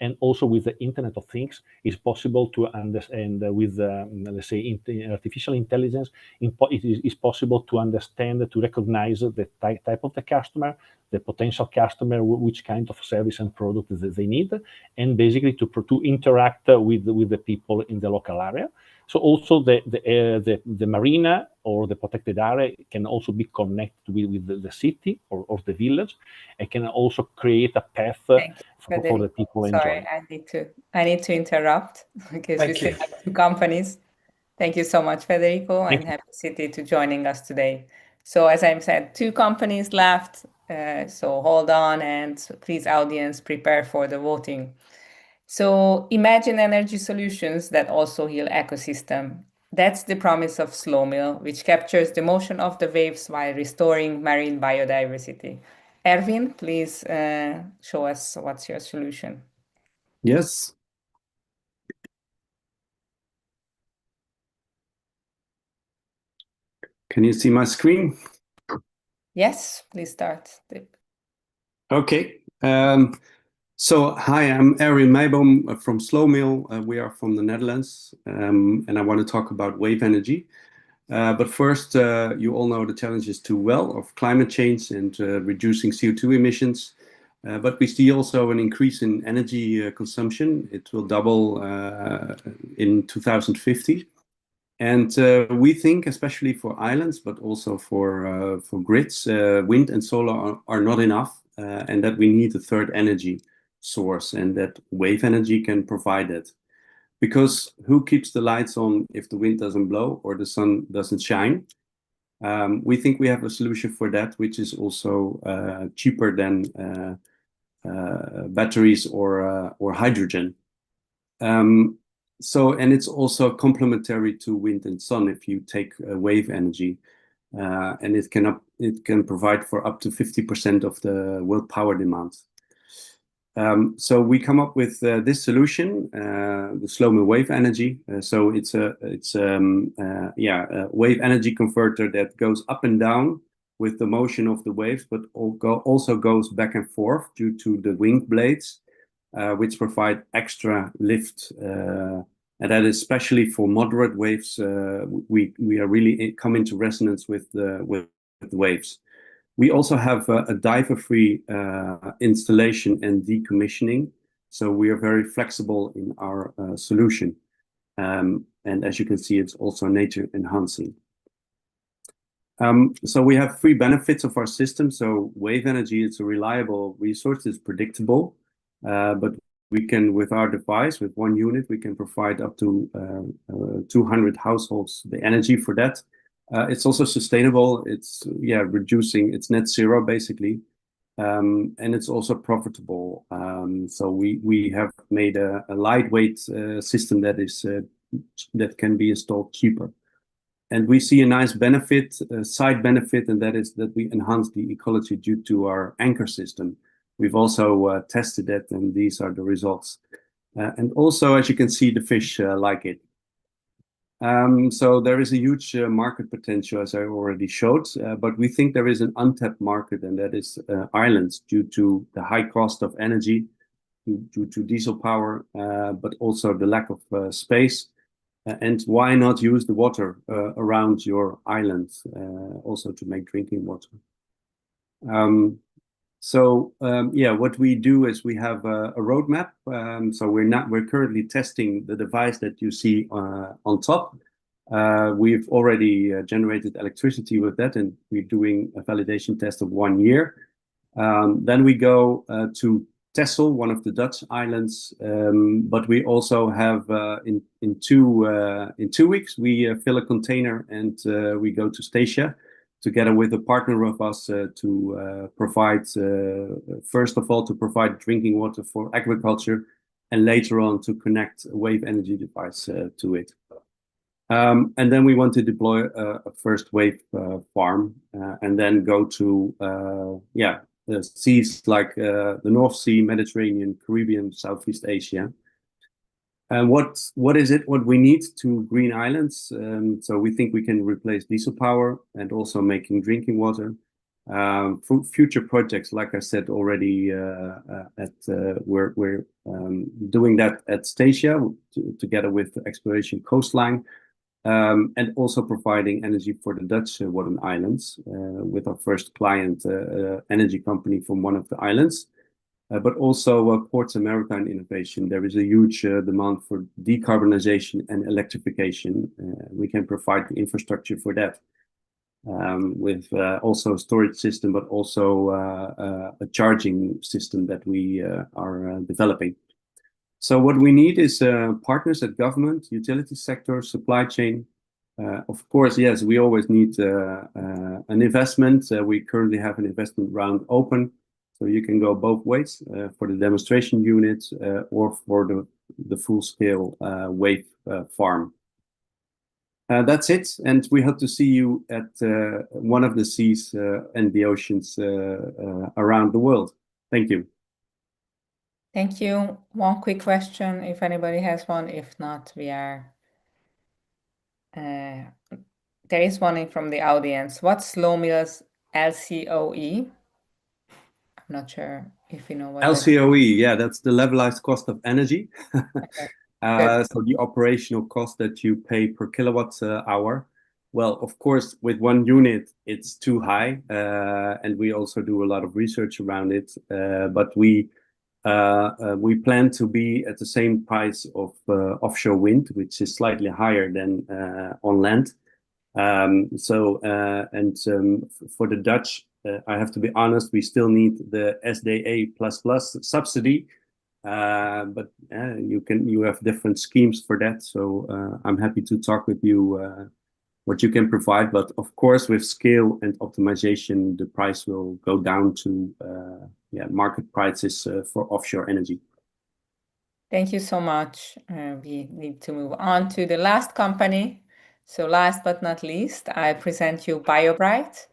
And also with the Internet of Things, it's possible to understand with, let's say, artificial intelligence, it is possible to understand, to recognize the type of the customer, the potential customer, which kind of service and product they need, and basically to interact with the people in the local area. So also the marina or the protected area can also be connected with the city or the village, and can also create a path for the people enjoy. Sorry, I need to interrupt because we still have 2 companies. Thank you so much, Federico, and happy City to joining us today. So as I said, 2 companies left. So hold on, and please, audience, prepare for the voting. So imagine energy solutions that also heal ecosystem. That's the promise of Slow Mill, which captures the motion of the waves while restoring marine biodiversity. Erwin, please show us what's your solution. Yes. Can you see my screen? Yes, please start. Okay. So hi, I'm Erwin Meijboom from Slow Mill. We are from the Netherlands, and I want to talk about wave energy. But first, you all know the challenges too well of climate change and reducing CO2 emissions. But we see also an increase in energy consumption. It will double in 2050. And we think, especially for islands, but also for grids, wind and solar are not enough, and that we need a third energy source, and that wave energy can provide it. Because who keeps the lights on if the wind doesn't blow or the sun doesn't shine? We think we have a solution for that, which is also cheaper than batteries or hydrogen. And it's also complementary to wind and sun if you take wave energy, and it can provide for up to 50% of the world power demand. So we come up with this solution, the Slow-mo wave energy. So it's a wave energy converter that goes up and down with the motion of the waves, but also goes back and forth due to the wing blades, which provide extra lift. And that is especially for moderate waves. We are really come into resonance with the waves. We also have a diver-free installation and decommissioning, so we are very flexible in our solution. And as you can see, it's also nature enhancing. So we have 3 benefits of our system. So wave energy is a reliable resource, it's predictable, but we can, with our device, with 1 unit, we can provide up to 200 households the energy for that. It's also sustainable. It's reducing. It's net zero basically, and it's also profitable. So we have made a lightweight system that can be installed cheaper, and we see a nice benefit, side benefit, and that is that we enhance the ecology due to our anchor system. We've also tested it, and these are the results. And also, as you can see, the fish like it. So there is a huge market potential, as I already showed, but we think there is an untapped market, and that is islands, due to the high cost of energy, due to diesel power, but also the lack of space. And why not use the water around your island also to make drinking water? What we do is we have a roadmap. So we're currently testing the device that you see on top. We've already generated electricity with that, and we're doing a validation test of 1 year. Then we go to Texel, one of the Dutch islands, but we also have in 2 weeks we fill a container and we go to Statia, together with a partner of us to provide, first of all, to provide drinking water for agriculture, and later on to connect a wave energy device to it. And then we want to deploy a first wave farm, and then go to the seas like the North Sea, Mediterranean, Caribbean, Southeast Asia. And what is it? What we need to green islands? So we think we can replace diesel power and also making drinking water. For future projects, like I said already, we're doing that at Statia together with Exploration Coastline, and also providing energy for the Dutch Wadden Islands with our first client, energy company from one of the islands. But also ports and maritime innovation. There is a huge demand for decarbonization and electrification. We can provide the infrastructure for that, with also a storage system, but also a charging system that we are developing. So what we need is partners at government, utility sector, supply chain. Of course, yes, we always need an investment. We currently have an investment round open. So you can go both ways, for the demonstration units or for the full-scale wave farm. That's it, and we hope to see you at one of the seas and the oceans around the world. Thank you. Thank you. One quick question, if anybody has one. If not, we are... there is one from the audience. What's Slowmill's LCOE? I'm not sure if you know what LCOE, yeah, that's the levelized cost of energy. Okay. So the operational cost that you pay per kilowatt hour. Well, of course, with 1 unit, it's too high, and we also do a lot of research around it. But we plan to be at the same price of offshore wind, which is slightly higher than on land. For the Dutch, I have to be honest, we still need the SDA++ subsidy, but you have different schemes for that. So I'm happy to talk with you what you can provide. But of course, with scale and optimization, the price will go down to market prices for offshore energy. Thank you so much. We need to move on to the last company. So last but not least, I present you BioBright,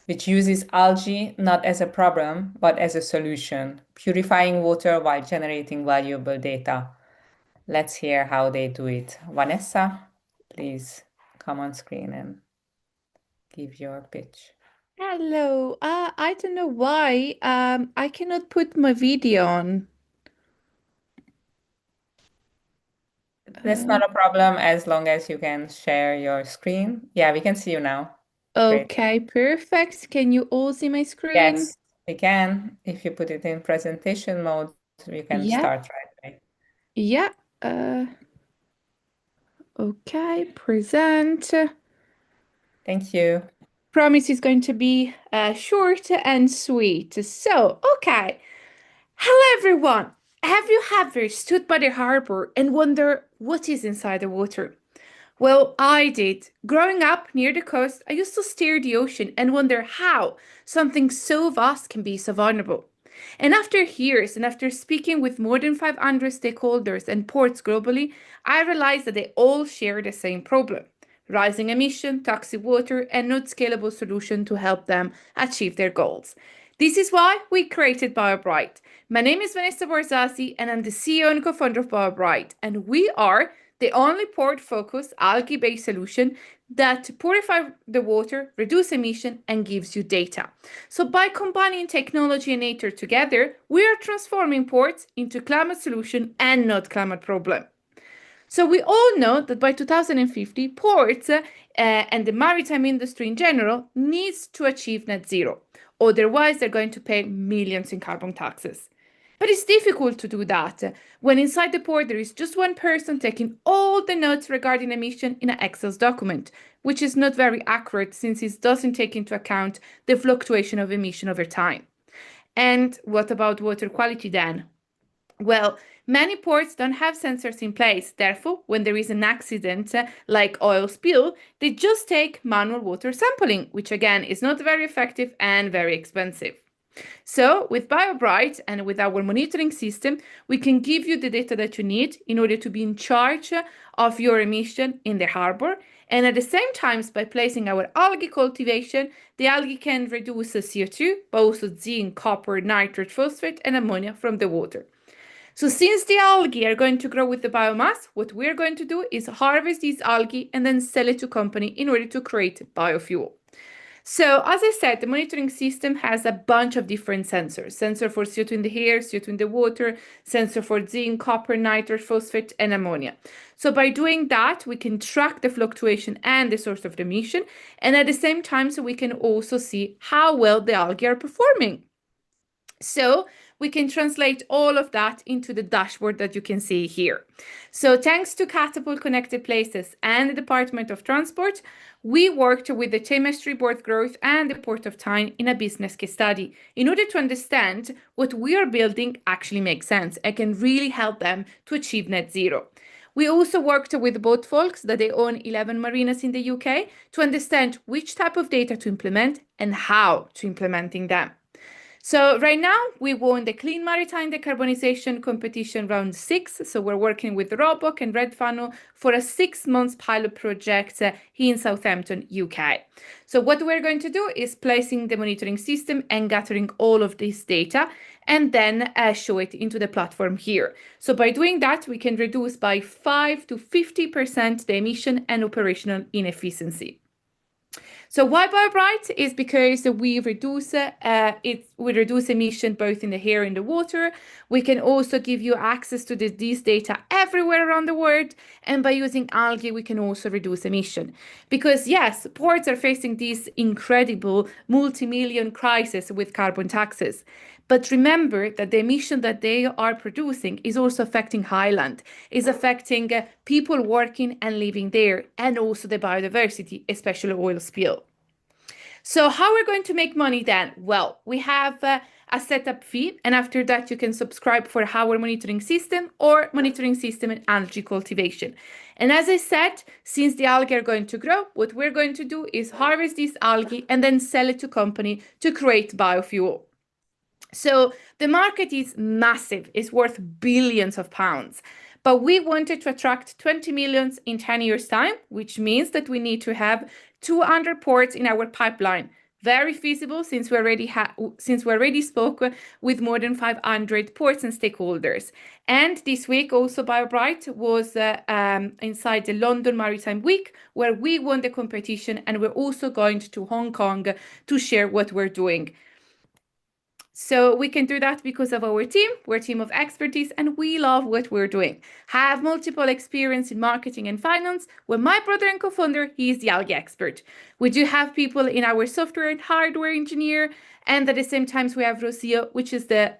which uses algae not as a problem, but as a solution, purifying water while generating valuable data. Let's hear how they do it. Vanessa, please come on screen and give your pitch. Hello. I don't know why. I cannot put my video on. That's not a problem as long as you can share your screen. Yeah, we can see you now. Great. Okay, perfect. Can you all see my screen? Yes, we can. If you put it in presentation mode, you can start right away. Yeah. Okay, present. Thank you. Promise is going to be short and sweet. So, okay. Hello, everyone. Have you ever stood by the harbor and wonder what is inside the water? Well, I did. Growing up near the coast, I used to stare at the ocean and wonder how something so vast can be so vulnerable. And after years and after speaking with more than 500 stakeholders and ports globally, I realized that they all share the same problem: rising emission, toxic water, and not scalable solution to help them achieve their goals. This is why we created BioBright. My name is Vanessa Borzazi, and I'm the CEO and co-founder of BioBright, and we are the only port-focused algae-based solution that purifies the water, reduces emission, and gives you data. So by combining technology and nature together, we are transforming ports into climate solution and not climate problem. So we all know that by 2050, ports and the maritime industry in general needs to achieve net zero. Otherwise, they're going to pay millions in carbon taxes. But it's difficult to do that when inside the port there is just one person taking all the notes regarding emission in an Excel document, which is not very accurate since it doesn't take into account the fluctuation of emission over time. And what about water quality then? Well, many ports don't have sensors in place. Therefore, when there is an accident like oil spill, they just take manual water sampling, which again is not very effective and very expensive. So with BioBright and with our monitoring system, we can give you the data that you need in order to be in charge of your emission in the harbor. And at the same time, by placing our algae cultivation, the algae can reduce the CO2, but also zinc, copper, nitrate, phosphate, and ammonia from the water. So since the algae are going to grow with the biomass, what we're going to do is harvest these algae and then sell it to company in order to create biofuel. So as I said, the monitoring system has a bunch of different sensors. Sensor for CO2 in the air, CO2 in the water, sensor for zinc, copper, nitrate, phosphate, and ammonia. So by doing that, we can track the fluctuation and the source of the emission. And at the same time, so we can also see how well the algae are performing. So we can translate all of that into the dashboard that you can see here. So thanks to Catapult Connected Places and the Department of Transport, we worked with the Chemistry Board Growth and the Port of Tyne in a business case study in order to understand what we are building actually makes sense and can really help them to achieve net zero. We also worked with boat folks that they own 11 marinas in the UK to understand which type of data to implement and how to implementing them. So right now we won the Clean Maritime Decarbonization Competition Round 6. So we're working with Roboc and Red Funnel for a 6-month pilot project here in Southampton, UK. So what we're going to do is placing the monitoring system and gathering all of this data and then show it into the platform here. So by doing that, we can reduce by 5 to 50% the emission and operational inefficiency. So why BioBright is because we reduce emission both in the air and the water. We can also give you access to these data everywhere around the world. And by using algae, we can also reduce emission. Because yes, ports are facing this incredible multi-million crisis with carbon taxes. But remember that the emission that they are producing is also affecting highland, is affecting people working and living there, and also the biodiversity, especially oil spill. So how we're going to make money then? Well, we have a setup fee, and after that you can subscribe for our monitoring system or monitoring system and algae cultivation. And as I said, since the algae are going to grow, what we're going to do is harvest this algae and then sell it to company to create biofuel. So the market is massive, it's worth billions of pounds. But we wanted to attract 20 millions in 10 years' time, which means that we need to have 200 ports in our pipeline. Very feasible since we already spoke with more than 500 ports and stakeholders. And this week also BioBright was inside the London Maritime Week, where we won the competition, and we're also going to Hong Kong to share what we're doing. So we can do that because of our team. We're a team of expertise and we love what we're doing. Have multiple experience in marketing and finance. Well, my brother and co-founder, he is the algae expert. We do have people in our software and hardware engineer. And at the same time, we have Rocio, which is the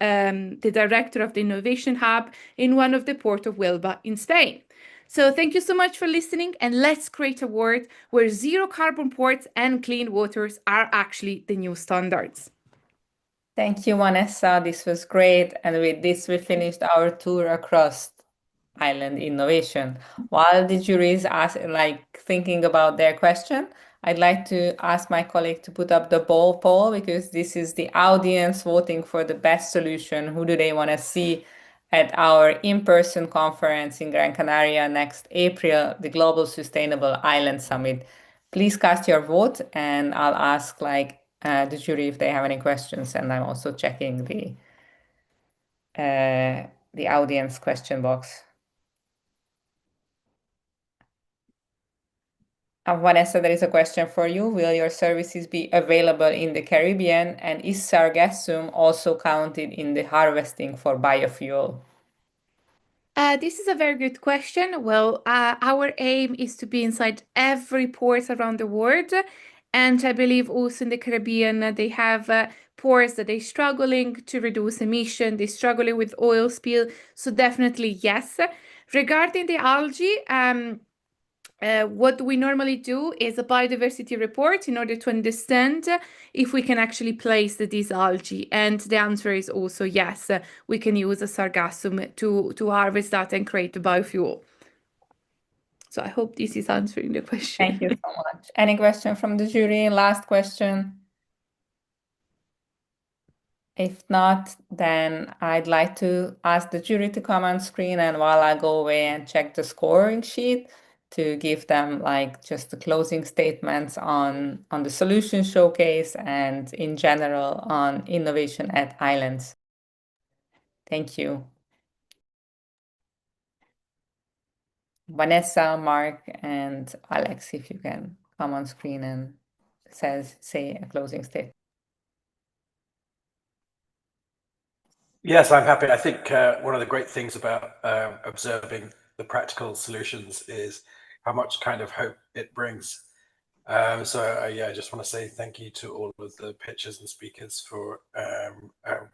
director of the innovation hub in one of the port of Huelva in Spain. So thank you so much for listening, and let's create a world where zero carbon ports and clean waters are actually the new standards. Thank you, Vanessa. This was great. And with this, we finished our tour across Island Innovation. While the juries are thinking about their question, I'd like to ask my colleague to put up the poll because this is the audience voting for the best solution. Who do they want to see at our in-person conference in Gran Canaria next April, the Global Sustainable Island Summit? Please cast your vote, and I'll ask the jury if they have any questions, and I'm also checking the audience question box. Vanessa, there is a question for you. Will your services be available in the Caribbean, and is sargassum also counted in the harvesting for biofuel? This is a very good question. Well, our aim is to be inside every port around the world. And I believe also in the Caribbean, they have ports that they're struggling to reduce emission. They're struggling with oil spill. So definitely yes. Regarding the algae, what we normally do is a biodiversity report in order to understand if we can actually place these algae. And the answer is also yes, we can use a sargassum to harvest that and create the biofuel. So I hope this is answering the question. Thank you so much. Any question from the jury? Last question. If not, then I'd like to ask the jury to come on screen, and while I go away and check the scoring sheet, to give them just the closing statements on the solution showcase and in general on innovation at Islands. Thank you. Vanessa, Mark, and Alex, if you can come on screen and say a closing statement. Yes, I'm happy. I think one of the great things about observing the practical solutions is how much kind of hope it brings. I just want to say thank you to all of the pitchers and speakers for a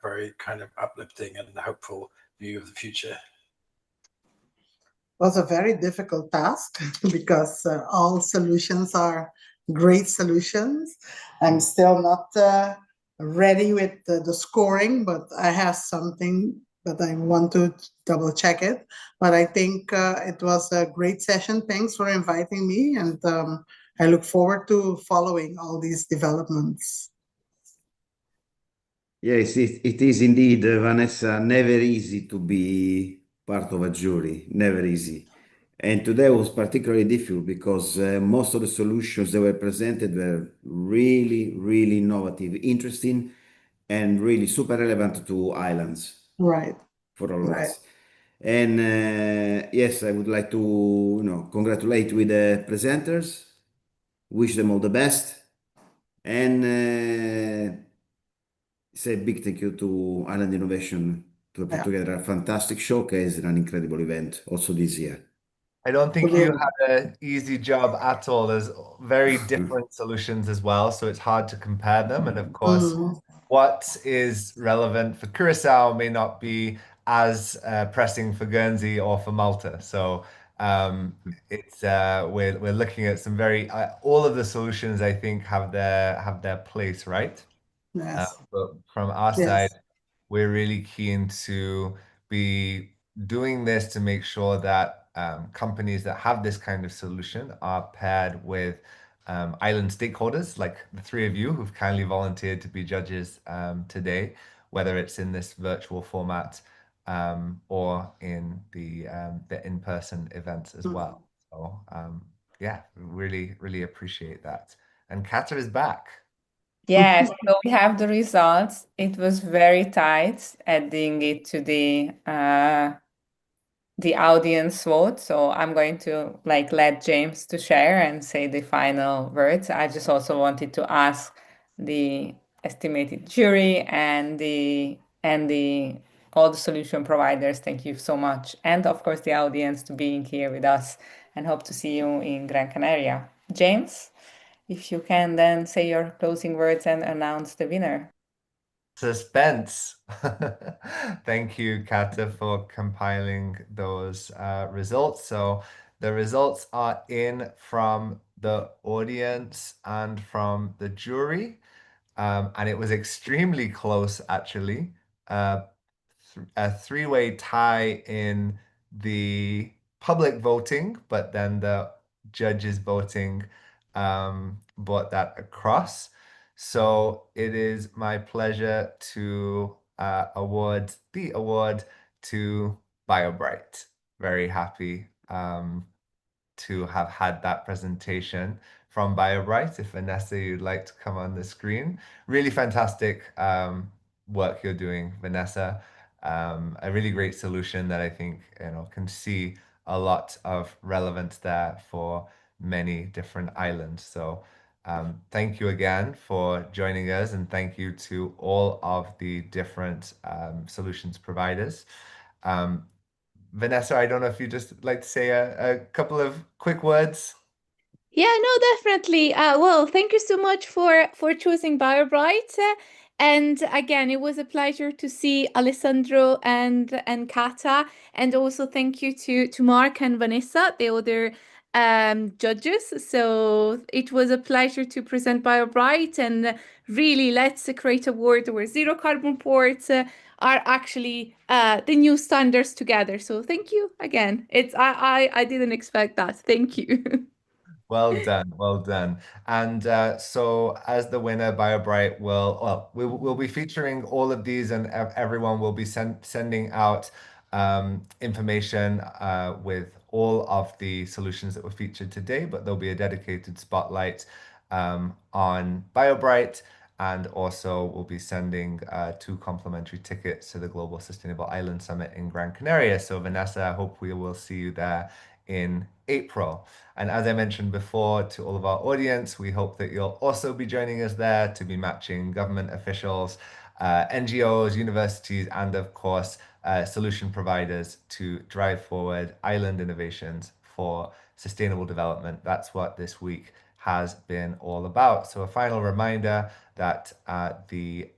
very kind of uplifting and hopeful view of the future. Was a very difficult task because all solutions are great solutions. I'm still not ready with the scoring, but I have something that I want to double check it. But I think it was a great session. Thanks for inviting me, and I look forward to following all these developments. Yes, it is indeed, Vanessa, never easy to be part of a jury, never easy. And today was particularly difficult because most of the solutions that were presented were really, really innovative, interesting, and really super relevant to islands. Right. For all of us. And yes, I would like to congratulate with the presenters, wish them all the best, and say a big thank you to Island Innovation to put together a fantastic showcase and an incredible event also this year. I don't think you had an easy job at all. There's very different solutions as well, so it's hard to compare them. And of course, what is relevant for Curacao may not be as pressing for Guernsey or for Malta. So it's we're looking at some very all of the solutions I think have their place, right? Yes. But from our side, we're really keen to be doing this to make sure that companies that have this kind of solution are paired with island stakeholders like the three of you who've kindly volunteered to be judges today, whether it's in this virtual format or in the in-person events as well. So yeah, really, really appreciate that. And Kata is back. Yes, so we have the results. It was very tight adding it to the audience vote. So I'm going to let James to share and say the final words. I just also wanted to ask the estimated jury and the all the solution providers. Thank you so much. And of course the audience to being here with us, and hope to see you in Gran Canaria. James, if you can then say your closing words and announce the winner. Suspense. Thank you, Kata, for compiling those results. So the results are in from the audience and from the jury. And it was extremely close, actually. A three-way tie in the public voting, but then the judges voting brought that across. So it is my pleasure to award the award to BioBright. Very happy to have had that presentation from BioBright. If Vanessa, you'd like to come on the screen. Really fantastic work you're doing, Vanessa. A really great solution that I think can see a lot of relevance there for many different islands. So thank you again for joining us, and thank you to all of the different solutions providers. Vanessa, I don't know if you just like to say a couple of quick words. Yeah, no, definitely. Well, thank you so much for choosing BioBright. And again, it was a pleasure to see Alessandro and Kata, and also thank you to Mark and Vanessa, the other judges. So it was a pleasure to present BioBright, and really let's create a world where zero carbon ports are actually the new standards together. So thank you again. I didn't expect that. Thank you. Well done, well done. And so as the winner, BioBright we'll be featuring all of these, and everyone will be sending out information with all of the solutions that were featured today, but there'll be a dedicated spotlight on BioBright, and also we'll be sending 2 complimentary tickets to the Global Sustainable Island Summit in Gran Canaria. So Vanessa, I hope we will see you there in April. And as I mentioned before to all of our audience, we hope that you'll also be joining us there to be matching government officials, NGOs, universities, and of course, solution providers to drive forward island innovations for sustainable development. That's what this week has been all about. So a final reminder that the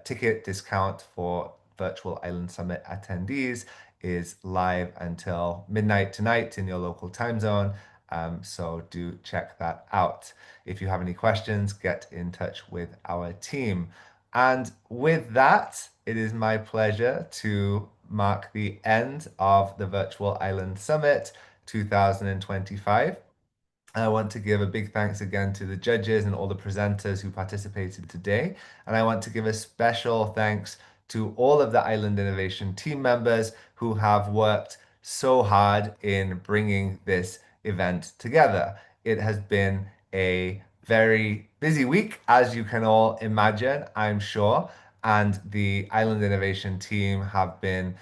ticket discount for Virtual Island Summit attendees is live until midnight tonight in your local time zone. So do check that out. If you have any questions, get in touch with our team. And with that, it is my pleasure to mark the end of the Virtual Island Summit 2025. I want to give a big thanks again to the judges and all the presenters who participated today. And I want to give a special thanks to all of the Island Innovation team members who have worked so hard in bringing this event together. It has been a very busy week, as you can all imagine, I'm sure. And the Island Innovation team have been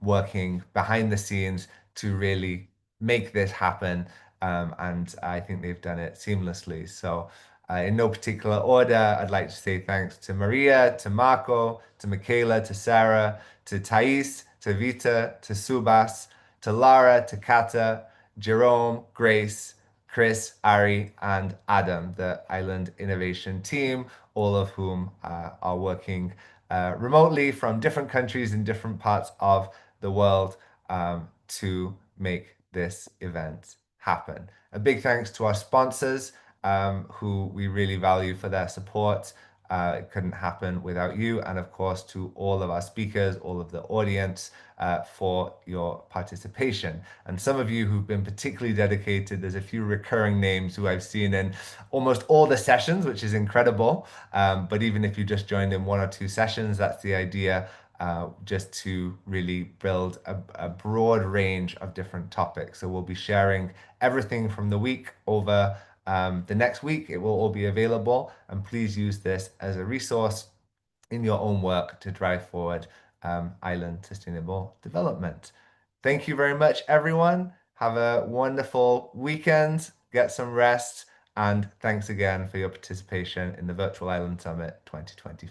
working behind the scenes to really make this happen. And I think they've done it seamlessly. So in no particular order, I'd like to say thanks to Maria, to Marco, to Michaela, to Sarah, to Thais, to Vita, to Subas, to Lara, to Kata, Jerome, Grace, Chris, Ari, and Adam, the Island Innovation team, all of whom are working remotely from different countries in different parts of the world to make this event happen. A big thanks to our sponsors who we really value for their support It couldn't happen without you. And of course, to all of our speakers, all of the audience, for your participation. And some of you who've been particularly dedicated, there's a few recurring names who I've seen in almost all the sessions, which is incredible. But even if you just joined in 1 or 2 sessions, that's the idea, just to really build a broad range of different topics. So we'll be sharing everything from the week over the next week. It will all be available, and please use this as a resource in your own work to drive forward island sustainable development. Thank you very much, everyone. Have a wonderful weekend, get some rest, and thanks again for your participation in the Virtual Island Summit 2025.